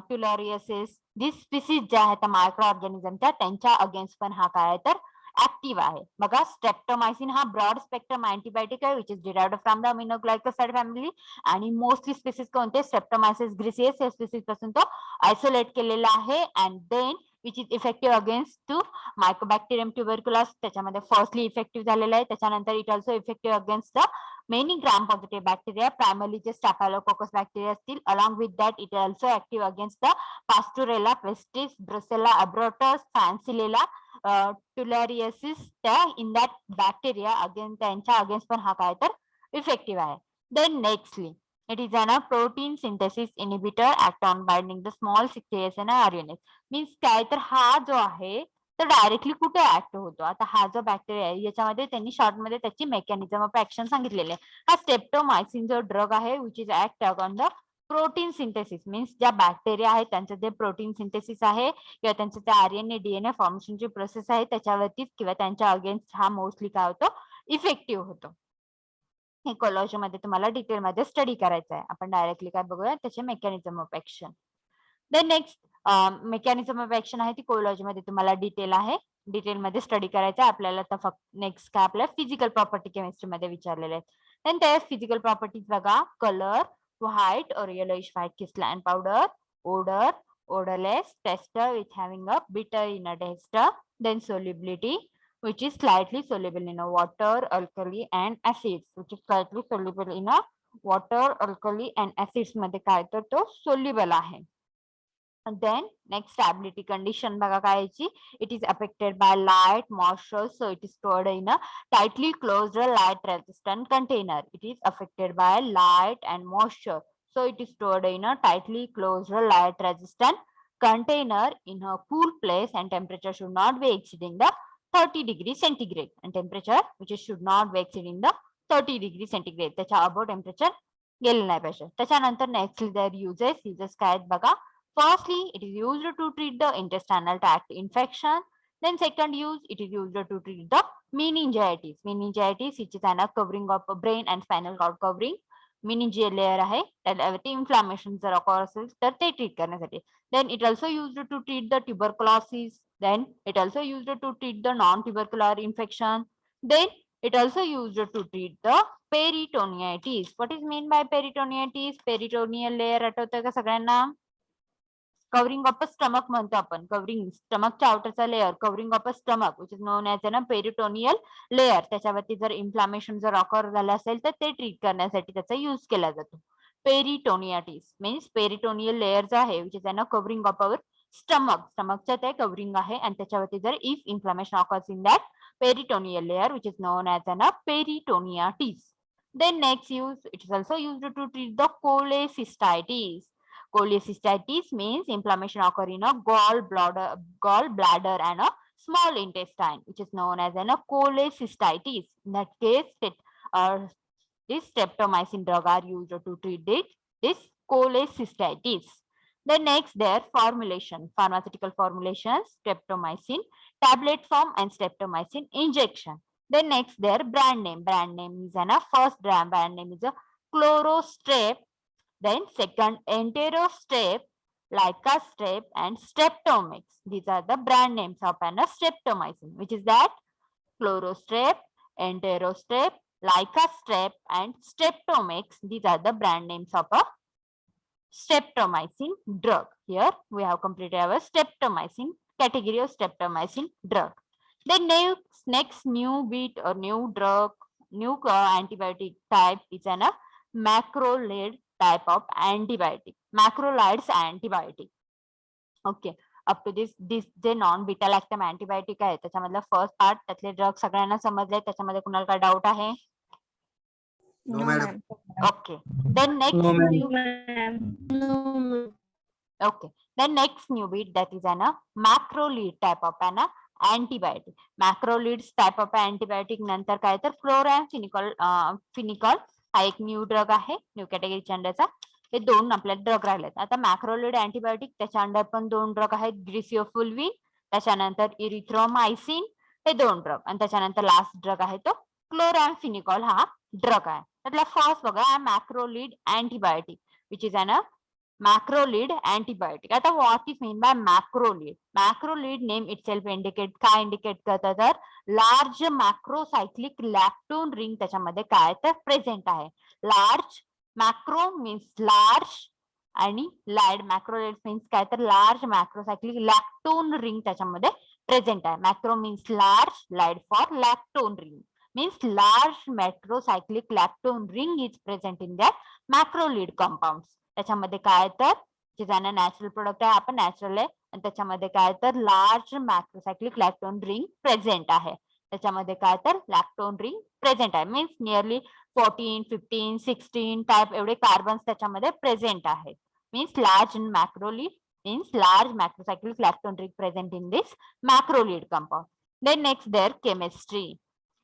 tularensis. This species ज्या आहेत मायक्रो ऑर्गॅनिझमच्या त्यांच्या अगेन्स्ट पण हा काय तर ऍक्टिव्ह आहे. बघा स्ट्रेप्टोमायसिन हा ब्रॉड स्पेक्ट्रम अँटीबायोटिक आहे which is derived from the aminoglycoside family आणि मोस्टली स्पीसीज कोणते स्ट्रेप्टोमायसिस ग्रिसेस या स्पीसीज पासून तो आयसोलेट केलेला आहे and then which is effective against to mycobacterium tuberculosis त्याच्यामध्ये फर्स्टली इफेक्टिव्ह झालेला आहे. त्याच्यानंतर it also effective against the many gram positive bacteria primarily जे स्टॅफायलोकोकस बॅक्टेरिया असतील. Along with that it also active against the pasteurella pestis, brucella abortus, francisella tularensis त्या इन दॅट बॅक्टेरिया अगेन त्यांच्या अगेन्स्ट पण हा काय तर इफेक्टिव्ह आहे. Then nextly it is an protein synthesis inhibitor act on binding the small 6 and RNA. Means काय तर हा जो आहे तर डायरेक्टली कुठे ऍक्ट होतो. आता हा जो बॅक्टेरिया आहे याच्यामध्ये त्यांनी शॉर्ट मध्ये त्याची मेकॅनिझम ऑफ ऍक्शन सांगितलेले आहे. हा स्ट्रेप्टोमायसिन जो ड्रग आहे which is act on the protein synthesis means ज्या बॅक्टेरिया आहेत त्यांचं जे प्रोटीन सिंथेसिस आहे किंवा त्यांचं त्या RNA DNA फॉर्मेशनची प्रोसेस आहे त्याच्यावरतीच किंवा त्यांच्या अगेन्स्ट हा मोस्टली काय होतो इफेक्टिव्ह होतो. हे कोलॉजी मध्ये तुम्हाला डिटेल मध्ये स्टडी करायचं आहे. आपण डायरेक्टली काय बघूया त्याचे mechanism of action. Then next mechanism of action आहे ती कोलॉजी मध्ये तुम्हाला डिटेल आहे. डिटेल मध्ये स्टडी करायचं आहे आपल्याला. तर फक्त नेक्स्ट काय आपल्या फिजिकल प्रॉपर्टी केमिस्ट्री मध्ये विचारलेले आहेत. देन त्या फिजिकल प्रॉपर्टीज बघा कलर व्हाईट और yellowish white crystalline powder, odor, odorless, tester with having a bitter in a tester, then solubility which is slightly soluble in a water, alkali and acids which is slightly soluble in a water, alkali and acids मध्ये काय तर तो soluble आहे. Then next stability condition बघा काय याची it is affected by light, moisture, so it is stored in a tightly closed light resistant container. It is affected by light and moisture, so it is stored in a tightly closed light resistant container in a cool place and temperature should not be exceeding the 30 degrees centigrade and temperature which is should not be exceeding the 30 degrees centigrade. त्याच्या above temperature गेलं नाही पाहिजे. त्याच्यानंतर next their uses काय आहेत बघा. Firstly, it is used to treat the intestinal tract infection. Then second use, it is used to treat the meningitis. Meningitis which is an covering of brain and spinal cord covering. meningeal layer आहे त्यावरती इन्फ्लामेशन जर occur असेल तर ते ट्रीट करण्यासाठी. Then it also used to treat the tuberculosis. Then it also used to treat the non-tubercular infection. Then it also used to treat the peritonitis. What is mean by peritonitis? Peritoneal layer आठवतंय का सगळ्यांना? कव्हरिंग ऑफ अ स्टमक म्हणतो आपण, कव्हरिंग स्टमकच्या आउटरचा layer, covering of a stomach which is known as a peritoneal layer. त्याच्यावरती जर इन्फ्लामेशन जर ऑकर झालं असेल तर ते ट्रीट करण्यासाठी त्याचा यूज केला जातो. पेरिटोनियाटिस मीन्स पेरिटोनियल लेअर जो आहे which is a covering of our स्टमकच्या ते कव्हरिंग आहे आणि त्याच्यावरती जर if inflammation occurs in that peritoneal layer which is known as an peritonitis. Then next use, it is also used to treat the cholecystitis. Cholecystitis means inflammation occur in a gallbladder and a small intestine which is known as an cholecystitis. In that case, this streptomycin drug are used to treat this cholecystitis. Then next their formulation, pharmaceutical formulations, streptomycin tablet form and streptomycin injection. Then next their brand name. Brand name is first brand name is a Chlorostrep. Then second Enterostrep, Lycastrep and Streptomyx. These are the brand names of an streptomycin, which is that Chlorostrep, Enterostrep, Lycastrep and Streptomyx. These are the brand names of a streptomycin drug. Here we have completed our streptomycin category of streptomycin drug. The next new bit or new drug, new antibiotic type is an macrolide type of antibiotic. Macrolides antibiotic. Okay. Up to this जे नॉन बीटा लॅक्टम अँटीबायोटिक आहे त्याच्यामधला फर्स्ट पार्ट त्यातले ड्रग सगळ्यांना समजले, त्याच्यामध्ये कुणाला काय डाऊट आहे? No, madam. Okay. Then next No, ma'am. new okay. Then next new bit that is an macrolide type of an antibiotic. Macrolides type of antibiotic नंतर काय तर फ्लोरॅम्फिनिकॉल हा एक न्यू ड्रग आहे, न्यू कॅटेगरीच्या अंडरचा. हे दोन आपल्याला ड्रग राहिलेत. आता मॅक्रोलिड अँटीबायोटिक त्याच्या अंडर पण दोन ड्रग आहेत, ग्रिसिओफुल्विन, त्याच्यानंतर इरिथ्रोमायसिन, हे दोन ड्रग. आणि त्याच्यानंतर लास्ट ड्रग आहे तो क्लोरॅम्फिनिकॉल हा ड्रग आहे. त्यातला फर्स्ट बघा macrolide antibiotic which is an macrolide antibiotic. आता what is mean by macrolide? Macrolide name itself indicate काय indicate करतं तर large macrocyclic lactone ring त्याच्यामध्ये काय तर प्रेझेंट आहे. Large macro means large आणि लाइड macrolide means काय तर large macrocyclic lactone ring त्याच्यामध्ये प्रेझेंट आहे. Macro means large, lide for lactone ring means large macrocyclic lactone ring is present in that macrolide compounds. त्याच्यामध्ये काय तर जे जाणं नॅचरल प्रोडक्ट आहे आपण नॅचरल आहे आणि त्याच्यामध्ये काय तर large macrocyclic lactone ring present आहे. त्याच्यामध्ये काय तर लॅक्टोन रिंग प्रेझेंट आहे मीन्स नियरली 14, 15, 16 टाइप एवढे कार्बन्स त्याच्यामध्ये प्रेझेंट आहेत. Means large macrolide means large macrocyclic lactone ring present in this macrolide compound. Then next their chemistry.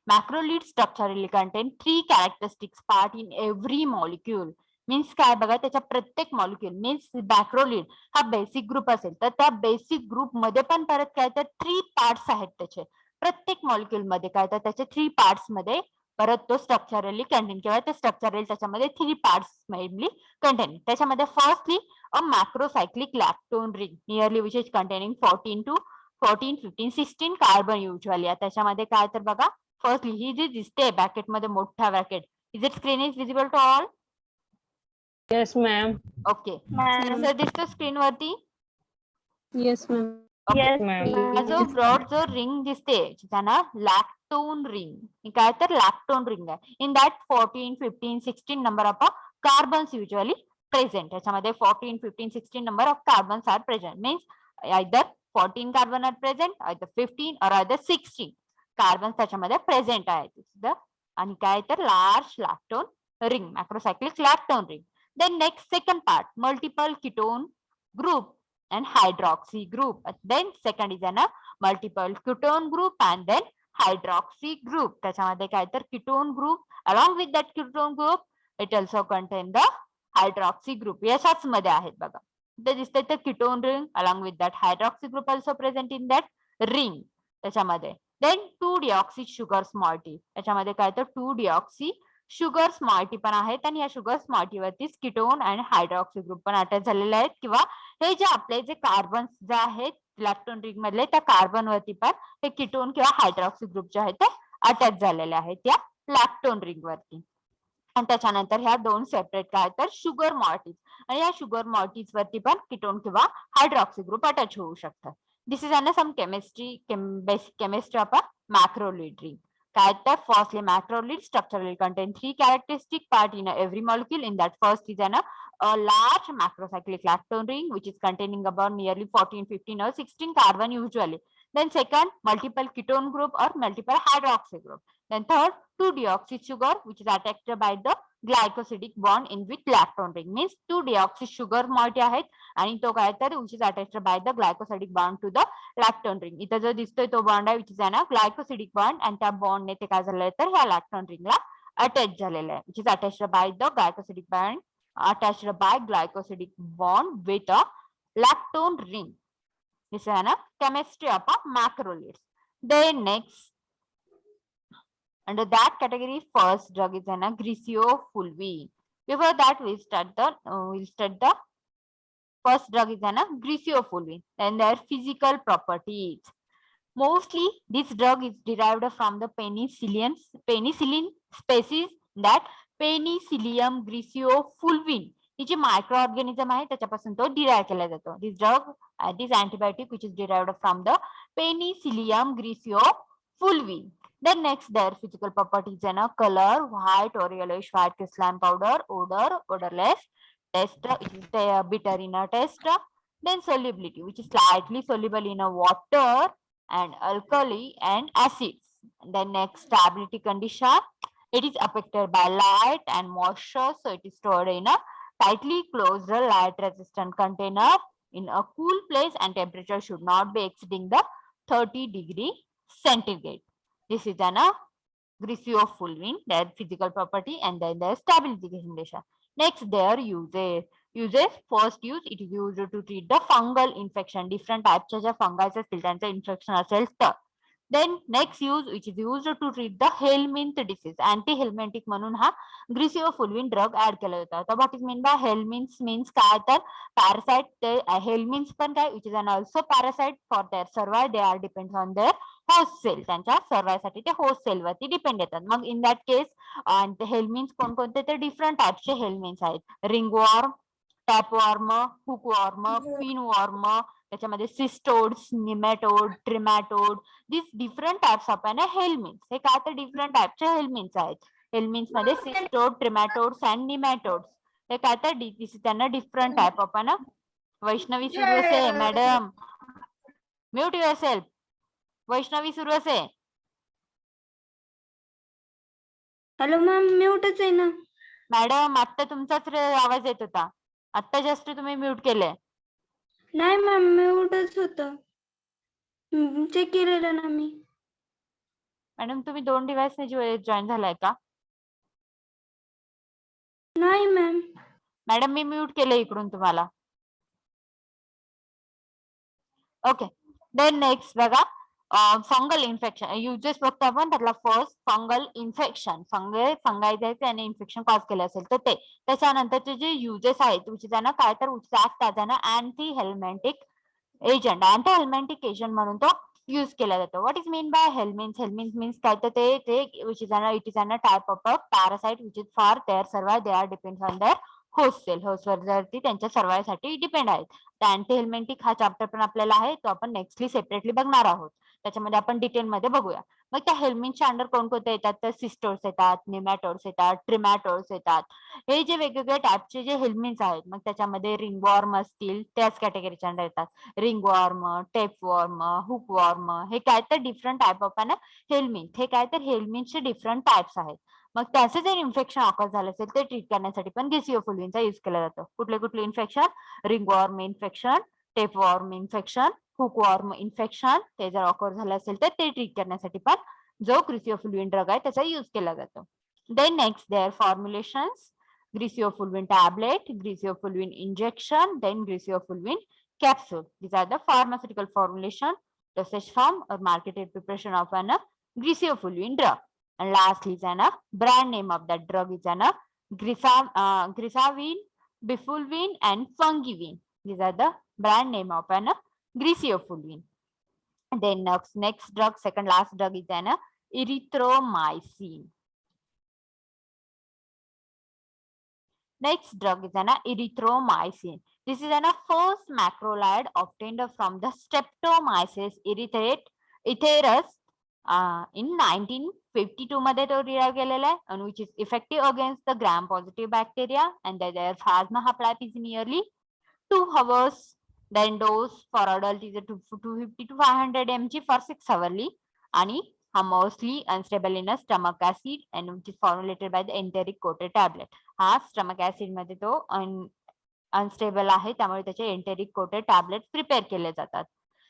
Macrolide structurally contain 3 characteristics part in every molecule. Means काय बघा त्याच्या प्रत्येक मॉलिक्युल मीन्स मॅक्रोलिड हा बेसिक ग्रुप असेल तर त्या बेसिक ग्रुप मध्ये पण परत काय तर 3 पार्ट्स आहेत त्याचे. प्रत्येक मॉलिक्युल मध्ये काय तर त्याचे 3 पार्ट्स मध्ये परत तो स्ट्रक्चरली कंटेन किंवा ते स्ट्रक्चरल त्याच्यामध्ये 3 पार्ट्स मेनली कंटेन. त्याच्यामध्ये firstly a macrocyclic lactone ring nearly which is containing 14, 15, 16 carbon usually. त्याच्यामध्ये काय तर बघा फर्स्टली ही जी दिसते ब्रॅकेट मध्ये मोठा bracket, is it screen is visible to all? Yes, ma'am. Okay sir दिसतो स्क्रीन वरती? Yes, ma'am. Yes, ma'am. जो ब्रॉड जो रिंग दिसते त्यांना लॅक्टोन रिंग, ही काय तर लॅक्टोन रिंग आहे. In that 14, 15, 16 number of carbons usually present. त्याच्यामध्ये 14, 15, 16 number of carbons are present means either 14 carbon are present, either 15 or either 16 carbons त्याच्यामध्ये प्रेझेंट आहेत. आणि काय तर large lactone ring, macrocyclic lactone ring. Then next second part, multiple ketone group and hydroxy group. Then second is a multiple ketone group and then hydroxy group. त्याच्यामध्ये काय तर ketone group along with that ketone group it also contain the hydroxy group. याच्याच मध्ये आहेत बघा. ते दिसते तर ketone ring along with that hydroxy group also present in that ring त्याच्यामध्ये. Then 2-deoxy sugars moiety. त्याच्यामध्ये काय तर 2-deoxy शुगर स्मार्टी पण आहेत आणि या शुगर स्मार्टी वरती कीटोन आणि हायड्रॉक्सी ग्रुप पण अटॅच झालेले आहेत किंवा हे जे आपले जे कार्बन जे आहेत लॅक्टोन रिंग मधले त्या कार्बन वरती पण हे कीटोन किंवा हायड्रॉक्सी ग्रुप जे आहेत ते अटॅच झालेले आहेत या लॅक्टोन रिंग वरती. आणि त्याच्यानंतर ह्या दोन सेपरेट काय तर शुगर मॉर्टिज आणि या शुगर मॉर्टिज वरती पण कीटोन किंवा हायड्रॉक्सी ग्रुप अटॅच होऊ शकतात. This is an some chemistry basic chemistry of a macrolide ring. काय तर firstly macrolide structure will contain three characteristic part in every molecule. In that first is a large macrocyclic lactone ring which is containing about nearly 14, 15 or 16 carbon usually. Then second, multiple ketone group or multiple hydroxy group. Then third, 2-deoxy sugar which is attached by the glycosidic bond in with lactone ring. Means 2-deoxy sugar moiety आहेत आणि तो काय तर which is attached by the glycosidic bond to the lactone ring. इथं जो दिसतोय तो बॉन्ड आहे which is ना glycosidic bond आणि त्या बॉन्डने ते काय झालंय तर ह्या lactone ring ला अटॅच झालेलं आहे which is attached by the glycosidic bond attached by glycosidic bond with a lactone ring. This is a chemistry of a macrolides. Then next, under that category, first drug is a griseofulvin. Before that, we'll start the first drug is a griseofulvin. Then their physical properties. Mostly, this drug is derived from the penicillin species, that Penicillium griseofulvin. ही जी मायक्रो ऑर्गॅनिझम आहे त्याच्यापासून तो डिराइव केला जातो. This drug this antibiotic which is derived from the Penicillium griseofulvin. Then next, their physical properties are color, white or yellowish white crystalline powder, odor, odorless, taste, it is bitter in a taste. Then solubility, which is slightly soluble in a water and alkali and acids. Then next, stability condition, it is affected by light and moisture, so it is stored in a tightly closed light resistant container in a cool place and temperature should not be exceeding the 30 degree centigrade. This is an griseofulvin, their physical property, and then their stability condition. Next, their uses. First use, it is used to treat the fungal infection. Different types of fungi असतील त्यांचं infection असेल तर. Then next use, which is used to treat the Helminth disease. Anti-helminthic म्हणून हा griseofulvin drug add केला जातो. तर what is mean by Helminth means काय तर parasite. ते Helminth पण काय which is an also parasite. For their survival they are depends on their host cell. त्यांच्या सर्वाय साठी ते host cell वरती डिपेंड येतात. मग in that case Helminth कोणकोणते तर different types चे Helminths आहेत. Ringworm, tapeworm, hookworm, pinworm, त्याच्यामध्ये cestodes, nematode, trematode, this different types of helminths. हे काय तर डिफरंट टाइपचे हेल्मिन्स आहेत. हेल्मिन्स मध्ये सिस्टोड, ट्रिमॅटोड्स अँड निमॅटोड्स हे काय तर त्यांना डिफरंट टाइप ऑफ वैष्णवी सुरू असे मॅडम, म्यूट युअरसेल्फ. वैष्णवी सुरू असे. हॅलो मॅम, म्यूटच आहे ना मॅडम. आता तुमचाच आवाज येत होता, आता जस्ट तुम्ही म्यूट केले. नाही मॅम, म्यूटच होतं, चेक केलेलं ना मी. मॅडम तुम्ही 2 डिव्हाइसने जॉईन झालाय का? नाही मॅम. मॅडम मी म्यूट केलं इकडून तुम्हाला. ओके. देन नेक्स्ट बघा, फंगल इन्फेक्शन युजेस बघतो आपण. त्यातला फर्स्ट फंगल इन्फेक्शन, फंगाई जायचे आणि इन्फेक्शन कॉज केलं असेल तर ते. त्याच्यानंतरचे जे युजेस आहेत विच त्यांना काय तर anti helmintic agent. Anti helmintic agent म्हणून तो यूज केला जातो. What is mean by helminths? Helminths means काय तर ते which is it is a type of a parasite which is for their survive they are depends on their host cell. Host वरती त्यांच्या सर्वाइव साठी डिपेंड आहेत. अँटी हेल्मेंटिक हा चॅप्टर पण आपल्याला आहे, तो आपण नेक्स्टली सेपरेटली बघणार आहोत. त्याच्यामध्ये आपण डिटेल मध्ये बघूया. मग त्या हेल्मिन्सच्या अंडर कोणकोणते येतात तर सिस्टोड्स येतात, निमॅटोड्स येतात, ट्रिमॅटोड्स येतात. हे जे वेगवेगळे टाइपचे जे हेल्मिन्स आहेत मग त्याच्यामध्ये रिंगवॉर्म असतील त्याच कॅटेगरीच्या अंडर येतात. रिंगवॉर्म, टेपवॉर्म, हुकवॉर्म हे काय तर डिफरंट टाइप ऑफ हेल्मिन्थ. हे काय तर हेल्मिन्थचे डिफरंट टाइप्स आहेत. मग त्याचे जर इन्फेक्शन ऑकर झालं असेल ते ट्रीट करण्यासाठी पण ग्रिसिओफुल्विनचा यूज केला जातो. कुठले कुठले infection? Ringworm infection, tapeworm infection, hookworm infection ते जर ऑकर झालं असेल तर ते ट्रीट करण्यासाठी पण जो ग्रिसिओफुल्विन ड्रग आहे त्याचा यूज केला जातो. Then next their formulations, griseofulvin tablet, griseofulvin injection, then griseofulvin capsule. These are the pharmaceutical formulation, dosage form or marketed preparation of an griseofulvin drug. And lastly is an brand name of that drug is an grisavin, bifulvin and fungivin. These are the brand name of an griseofulvin. And then next drug, second last drug is an erythromycin. Next drug is an erythromycin. This is an first macrolide obtained from the Streptomyces erytheus in 1952 मध्ये तो derive केलेला आहे, and which is effective against the gram positive bacteria, and their plasma half-life is nearly 2 hours. Then dose for adult is a 250 to 500 mg for 6 hourly, आणि हा mostly unstable in a stomach acid and which is formulated by the enteric coated tablet. हा stomach acid मध्ये तो अनस्टेबल आहे, त्यामुळे त्याचे एंटेरिक कोटेड टॅबलेट प्रिपेअर केले जातात.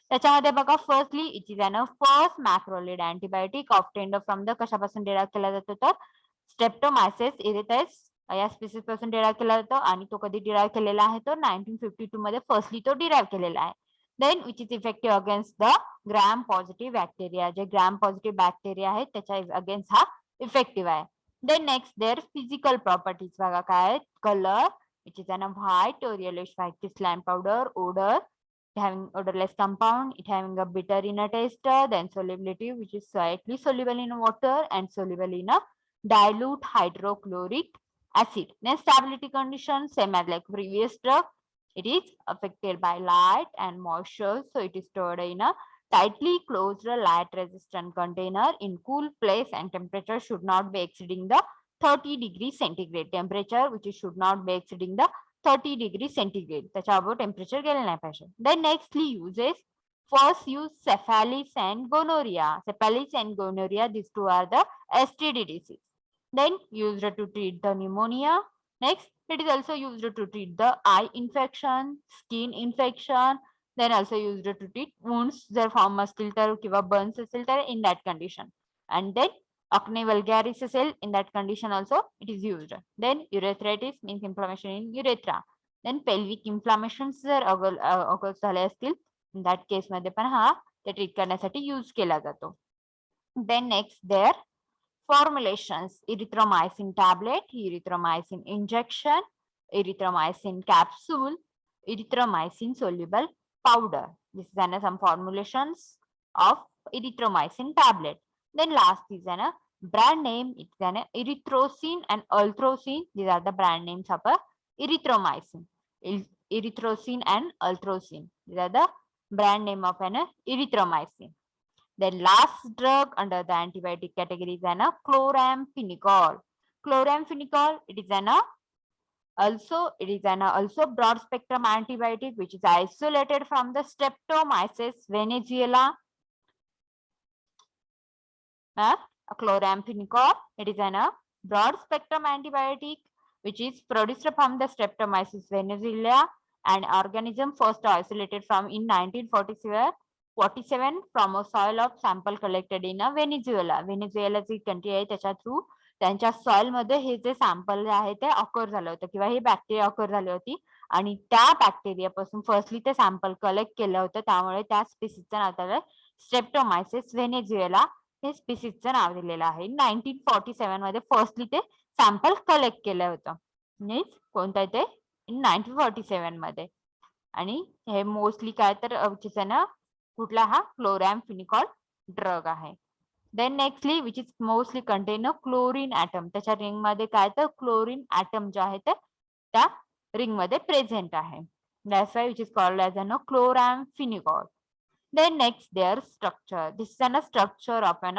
त्याच्यामध्ये बघा, firstly it is an first macrolide antibiotic obtained from the कशापासून डिराइव्ह केला जातो तर स्ट्रेप्टोमायसिस इरिथेस या स्पीसीज पासून डिराइव्ह केला जातो, आणि तो कधी डिराइव्ह केलेला आहे तो 1952 मध्ये फर्स्टली तो डिराइव्ह केलेला आहे. Then which is effective against the gram positive bacteria, जे ग्राम पॉझिटिव्ह बॅक्टेरिया आहेत त्याच्या अगेन्स्ट हा इफेक्टिव्ह आहे. Then next there physical properties बघा काय आहेत. Colour, which is a white or yellowish white crystalline powder. Odor, it having odorless compound, it having a bitter inner taste. Then solubility, which is slightly soluble in water and soluble in a dilute hydrochloric acid. Then stability condition, same as like previous drug. It is affected by light and moisture, so it is stored in a tightly closed light resistant container in cool place, and temperature should not be exceeding the 30 degrees centigrade. Temperature which should not be exceeding the 30 degrees centigrade. त्याच्या above temperature गेले नाही पाहिजे. Then nextly uses, first use syphilis and gonorrhea. Syphilis and gonorrhea, these two are the STD disease. Then used to treat the pneumonia. Next, it is also used to treat the eye infection, skin infection. Then also used to treat wounds जर form असतील तर किंवा burns असेल तर in that condition. And then acne vulgaris cell, in that condition also it is used. Then urethritis means inflammation in urethra. Then pelvic inflammations जर occurs झाले असतील, in that case मध्ये पण हा ते ट्रीट करण्यासाठी यूज केला जातो. Then next their formulations, erythromycin tablet, erythromycin injection, erythromycin capsule, erythromycin soluble powder. This is some formulations of erythromycin tablet. Then last is an brand name. It's an erythrocin and ulthrocin. These are the brand names of a erythromycin. Erythrocin and ulthrocin. These are the brand name of an erythromycin. Then last drug under the antibiotic category is an chloramphenicol. Chloramphenicol, it is an also broad spectrum antibiotic which is isolated from the Streptomyces venezuela. Chloramphenicol, it is a broad spectrum antibiotic which is produced from the Streptomyces venezuela, an organism first isolated from in 1947 from a soil of sample collected in a Venezuela. Venezuela ची कंट्री आहे, त्याच्या थ्रू त्यांच्या सॉइल मध्ये हे जे सॅम्पल आहे ते ऑकर झालं होतं किंवा ही बॅक्टेरिया ऑकर झाली होती, आणि त्या बॅक्टेरिया पासून फर्स्टली ते सॅम्पल कलेक्ट केलं होतं, त्यामुळे त्या स्पीसीजचं नाव त्याला स्ट्रेप्टोमायसिस व्हेनेझुएला हे स्पीसीजचं नाव दिलेलं आहे. 1947 मध्ये फर्स्टली ते सॅम्पल कलेक्ट केलं होतं. मीन्स कोणतं आहे ते इन 1947 मध्ये, आणि हे मोस्टली काय तर ना कुठला हा क्लोरॅम्फेनिकॉल ड्रग आहे. Then nextly which is mostly contain chlorine atom, त्याच्या रिंग मध्ये काय तर क्लोरीन ऍटम जे आहे ते त्या रिंग मध्ये प्रेझेंट आहे. That's why which is called as an chloramphenicol. Then next their structure. This is a structure of an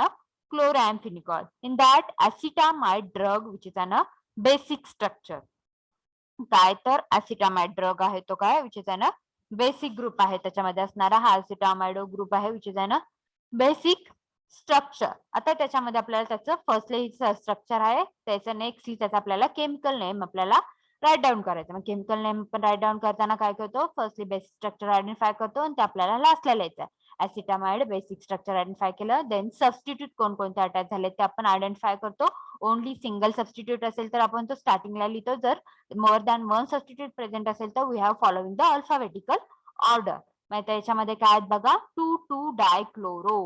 chloramphenicol. In that acetamide drug which is a basic structure. काय तर acetamide drug आहे तो काय which is a basic group आहे, त्याच्यामध्ये असणारा हा acetamide ग्रुप आहे which is a basic structure. आता त्याच्यामध्ये आपल्याला त्याचं फर्स्टली स्ट्रक्चर आहे, त्याचं नेक्स्टली त्याचा आपल्याला केमिकल नेम आपल्याला राईट डाऊन करायचं. मग केमिकल नेम पण राईट डाऊन करताना काय करतो, फर्स्टली बेसिक स्ट्रक्चर आयडेंटिफाय करतो आणि ते आपल्याला लास्टला लिहायचं. ऍसिटामाइड बेसिक स्ट्रक्चर आयडेंटिफाय केलं, देन सबस्टिट्यूट कोणकोणते अटॅच झाले ते आपण आयडेंटिफाय करतो. ओनली सिंगल सबस्टिट्यूट असेल तर आपण तो स्टार्टिंगला लिहितो, जर more than one substitute present असेल तर we have following the alphabetical order. मग त्याच्यामध्ये काय आहेत बघा, 2,2 dichloro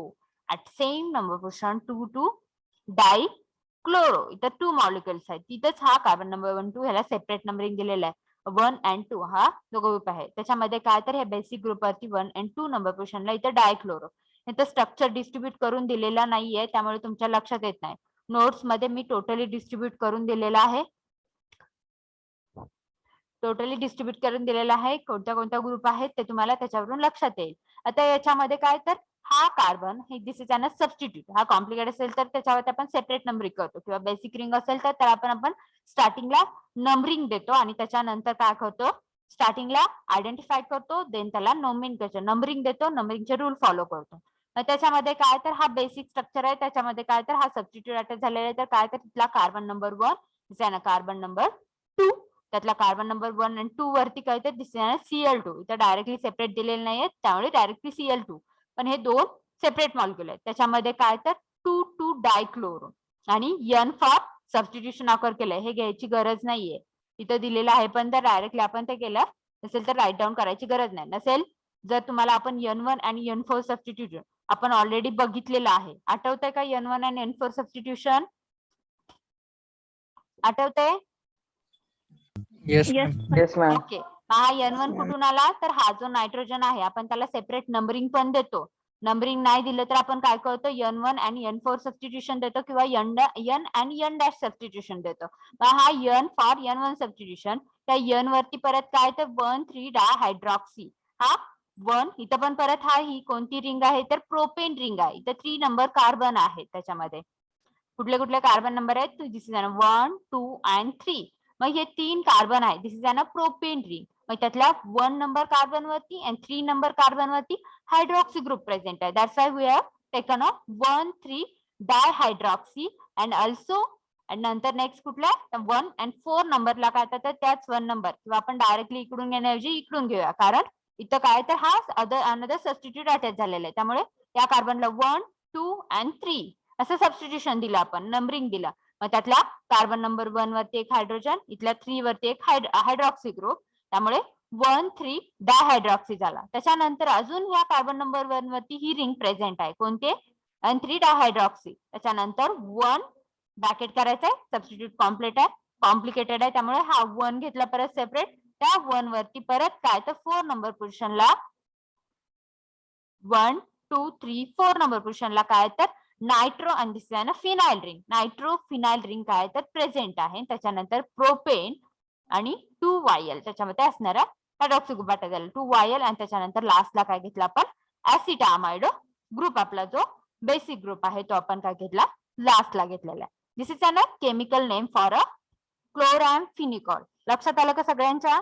at same number position 2,2 dichloro, इथं 2 मॉलिक्युल्स आहेत, तिथंच हा कार्बन नंबर 1, 2 ह्याला सेपरेट नंबरिंग दिलेला आहे. 1 and 2 हा दोघं ग्रुप आहे. त्याच्यामध्ये काय तर हे बेसिक ग्रुप वरती 1 and 2 नंबर पोझिशनला इथं डायक्लोरो. इथं स्ट्रक्चर डिस्ट्रीब्यूट करून दिलेला नाहीये, त्यामुळे तुमच्या लक्षात येत नाही. नोट्स मध्ये मी टोटली डिस्ट्रीब्यूट करून दिलेला आहे. टोटली डिस्ट्रीब्यूट करून दिलेला आहे. कोणत्या कोणत्या ग्रुप आहेत ते तुम्हाला त्याच्यावरून लक्षात येईल. आता याच्यामध्ये काय तर हा कार्बन हे दिस इज अन सबस्टिट्यूट. हा कॉम्प्लिकेट असेल तर त्याच्यावरती आपण सेपरेट नंबरिंग करतो किंवा बेसिक रिंग असेल तर त्याला आपण स्टार्टिंगला नंबरिंग देतो आणि त्याच्यानंतर काय करतो स्टार्टिंगला आयडेंटिफाय करतो देन त्याला नोमेनक्लेचर नंबरिंग देतो नंबरिंगचे रूल फॉलो करतो. त्याच्यामध्ये काय तर हा बेसिक स्ट्रक्चर आहे त्याच्यामध्ये काय तर हा सबस्टिट्यूट अटॅच झालेला आहे तर काय तर तिथला कार्बन नंबर 1 कार्बन नंबर 2 त्यातला कार्बन नंबर 1 आणि 2 वरती काय तर दिसणार Cl2 इथं डायरेक्टली सेपरेट दिलेले नाहीये त्यामुळे डायरेक्टली Cl2 पण हे दोन सेपरेट मॉलिक्युल आहेत. त्याच्यामध्ये काय तर 2 डायक्लोरो आणि N फॉर सबस्टिट्यूशन ऑकर केलंय हे घ्यायची गरज नाहीये. इथं दिलेलं आहे पण तर डायरेक्टली आपण ते केलं नसेल तर राईट डाऊन करायची गरज नाही. नसेल जर तुम्हाला आपण N1 आणि N4 सबस्टिट्यूशन आपण ऑलरेडी बघितलेलं आहे. आठवतंय का N1 आणि N4 सबस्टिट्यूशन आठवतंय? Yes, ma'am. ओके हा N1 कुठून आला तर हा जो नायट्रोजन आहे आपण त्याला सेपरेट नंबरिंग पण देतो. नंबरिंग नाही दिलं तर आपण काय करतो N1 आणि N4 सबस्टिट्यूशन देतो किंवा N आणि N डॅश सबस्टिट्यूशन देतो. हा N फॉर N1 सबस्टिट्यूशन त्या N वरती परत काय तर 1,3 डायहायड्रॉक्सी हा 1 इथं पण परत हा ही कोणती रिंग आहे तर प्रोपेन रिंग आहे. इथं 3 नंबर कार्बन आहे त्याच्यामध्ये कुठले कुठले कार्बन नंबर आहेत दिस इज 1 2 and 3 मग हे 3 कार्बन आहे this is an propane ring मग त्यातल्या 1 नंबर कार्बन वरती आणि 3 नंबर कार्बन वरती हायड्रॉक्सी ग्रुप प्रेझेंट आहे. That's why we have taken 1,3 dihydroxy and also आणि नंतर नेक्स्ट कुठला 1 and 4 नंबरला काय तर त्याच 1 नंबर किंवा आपण डायरेक्टली इकडून घेण्याऐवजी इकडून घेऊया कारण इथं काय तर हा अनदर सबस्टिट्यूट अटॅच झालेला आहे त्यामुळे या कार्बनला 1 2 and 3 असं सबस्टिट्यूशन दिलं आपण नंबरिंग दिलं. मग त्यातला कार्बन नंबर 1 वरती एक हायड्रोजन इथल्या 3 वरती एक हायड्रॉक्सी ग्रुप त्यामुळे 1,3 डायहायड्रॉक्सी झाला. त्याच्यानंतर अजून ह्या कार्बन नंबर 1 वरती ही रिंग प्रेझेंट आहे कोणते 3 डायहायड्रॉक्सी त्याच्यानंतर 1 ब्रॅकेट करायचंय सबस्टिट्यूट कॉम्प्लिकेटेड आहे त्यामुळे हा 1 घेतला परत सेपरेट त्या 1 वरती परत काय तर 4 नंबर पोझिशनला 1 2 3 4 नंबर पोझिशनला काय तर नायट्रो आणि दिस आहे ना phenyl ring nitro phenyl ring काय तर प्रेझेंट आहे. त्याच्यानंतर प्रोपेन आणि 2YL त्याच्यामध्ये असणारा हायड्रॉक्सी ग्रुप अटॅच झाला 2YL आणि त्याच्यानंतर लास्टला काय घेतला आपण ऍसिटामाइड ग्रुप आपला जो बेसिक ग्रुप आहे तो आपण काय घेतला लास्टला घेतलेला आहे. This is an chemical name for a chloramphenicol. लक्षात आलं का सगळ्यांच्या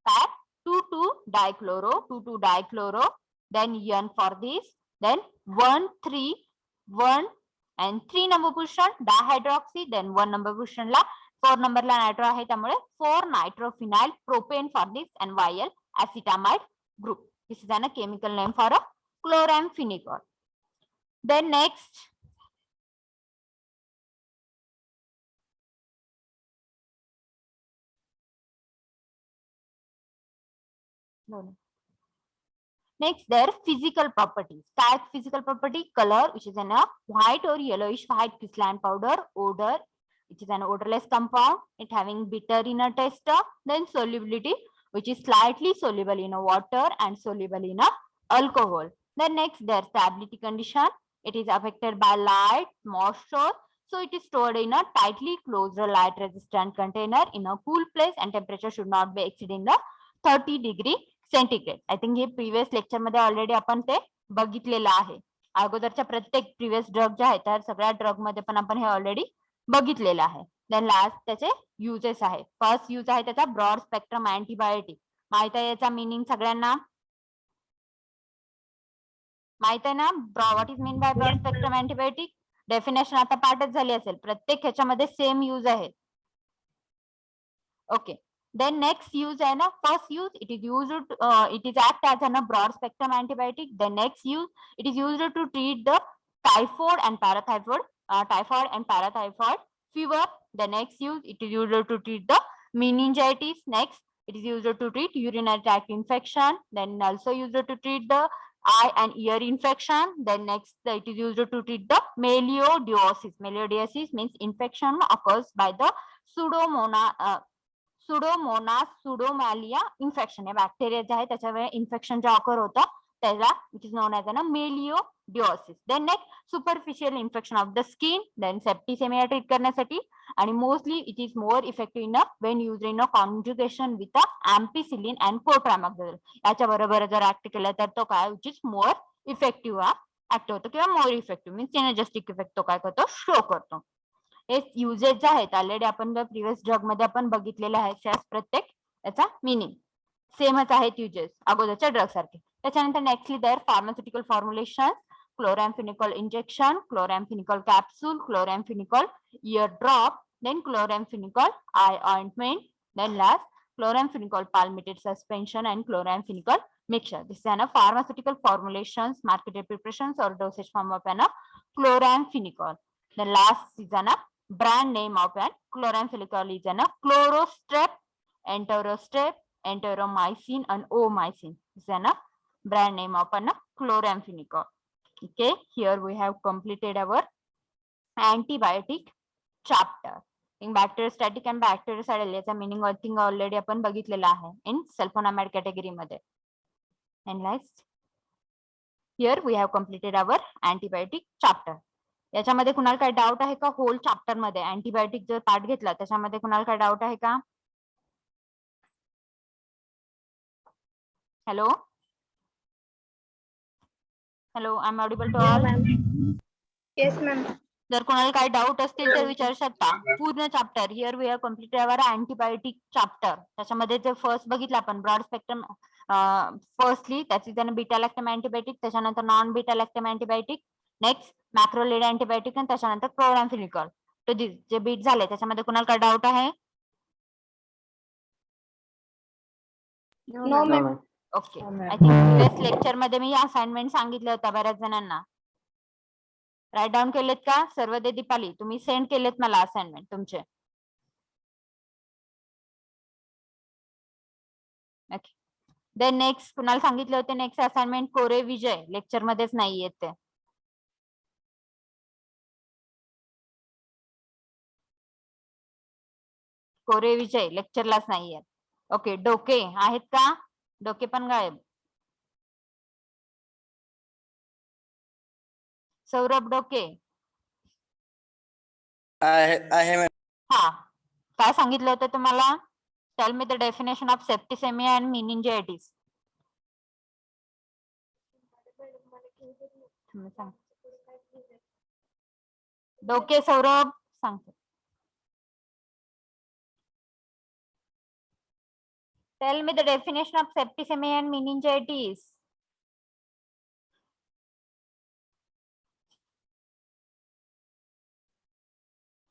काय 2 डायक्लोरो then N for this then 1 3 1 and 3 number position dihydroxy then 1 number position ला 4 number ला नायट्रो आहे त्यामुळे 4 नायट्रोफिनाइल propane for this and YL acetamide group. This is a chemical name for a chloramphenicol. Then next next their physical properties. Type physical property color which is in a white or yellowish white crystalline powder. Odor which is an odorless compound it having bitter in a taste. Then solubility which is slightly soluble in a water and soluble in a alcohol. Then next their stability condition it is affected by light moisture so it is stored in a tightly closed light resistant container in a cool place and temperature should not be exceeding the 30 degree centigrade. I think हे प्रिव्हियस लेक्चर मध्ये ऑलरेडी आपण ते बघितलेलं आहे. अगोदरच्या प्रत्येक प्रिव्हियस ड्रग जे आहेत त्या सगळ्या ड्रग मध्ये पण आपण हे ऑलरेडी बघितलेलं आहे. देन लास्ट त्याचे युजेस आहे. फर्स्ट यूज आहे त्याचा ब्रॉड स्पेक्ट्रम अँटीबायोटिक. माहित आहे याचा मिनिंग सगळ्यांना माहित आहे ना what is mean by broad spectrum antibiotic. Definition आता पाठच झाली असेल प्रत्येक ह्याच्यामध्ये सेम यूज आहे. ओके then next use है ना first use it is used it is act as a broad spectrum antibiotic. The next use it is used to treat the typhoid and paratyphoid fever. The next use it is used to treat the meningitis. Next it is used to treat urinary tract infection. Then also used to treat the eye and ear infection. Then next it is used to treat the melioidosis. Melioidosis means infection occurs by the pseudomonas pseudomallei infection या बॅक्टेरिया जे आहे त्याच्यामुळे इन्फेक्शन जे ऑकर होतं त्याला which is known as a melioidosis. Then next superficial infection of the skin, then septicemia treat करण्यासाठी, आणि mostly it is more effective in when used in a conjugation with a ampicillin and cotrimazole. याच्या बरोबर जर ऍक्ट केलं तर तो काय which is more effective act होतो किंवा more effective means synergistic effect तो काय करतो शो करतो. हे युजेस जे आहेत ऑलरेडी आपण प्रिव्हियस ड्रग मध्ये आपण बघितलेले आहेत त्याच प्रत्येक याचा मिनिंग सेमच आहेत युजेस अगोदरच्या ड्रग सारखे. त्याच्यानंतर nextly their pharmaceutical formulation, chloramphenicol injection, chloramphenicol capsule, chloramphenicol ear drop, then chloramphenicol eye ointment, then last chloramphenicol palmitate suspension and chloramphenicol mixture. This is a pharmaceutical formulations, marketed preparations or dosage form of an chloramphenicol. The last is a brand name of an chloramphenicol is a chlorostrep, enterostrep, enteromycin and omycin. This is a brand name of an chloramphenicol. Okay, here we have completed our antibiotic chapter. In bacteriostatic and bactericidal याचा meaning I think already आपण बघितलेला आहे in sulfonamide category मध्ये. And last here we have completed our antibiotic chapter. याच्यामध्ये कुणाला काय डाऊट आहे का होल चॅप्टर मध्ये अँटीबायोटिक जर पार्ट घेतला त्याच्यामध्ये कुणाला काय डाऊट आहे का? Hello hello I am audible to all. Yes ma'am. जर कोणाला काही डाऊट असतील तर विचारू शकता. पूर्ण chapter here we have completed our antibiotic chapter. त्याच्यामध्ये जे फर्स्ट बघितलं आपण ब्रॉड स्पेक्ट्रम फर्स्टली त्याची त्याने बीटा लॅक्टम अँटीबायोटिक, त्याच्यानंतर non beta lactam antibiotic, next macrolide antibiotic आणि त्याच्यानंतर क्लोरॅम्फेनिकॉल. तर जे बीट झाले त्याच्यामध्ये कुणाला काय डाऊट आहे? No ma'am. Okay I think previous lecture मध्ये मी असाइनमेंट सांगितलं होतं बऱ्याच जणांना. राईट डाऊन केलेत का सर्व? दे दीपाली तुम्ही सेंड केलेत मला असाइनमेंट तुमचे. ओके देन नेक्स्ट कुणाला सांगितले होते नेक्स्ट असाइनमेंट कोरे विजय लेक्चर मध्येच नाही येत ते. कोरे विजय लेक्चरलाच नाही आहेत. ओके डोके आहेत का? डोके पण गायब. सौरभ डोके आहे हा काय सांगितलं होतं तुम्हाला? Tell me the definition of septicaemia and meningitis. Doke Saurabh सांगतो. Tell me the definition of septicaemia and meningitis.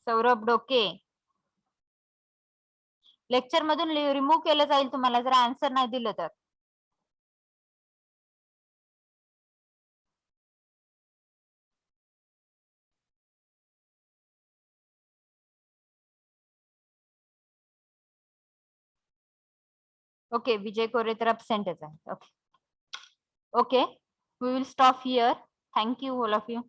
Saurabh Doke lecture मधून रिमूव्ह केलं जाईल तुम्हाला जर आन्सर नाही दिलं तर. ओके विजय कोरे तर absentच आहे. Okay okay we will stop here. Thank you all of you.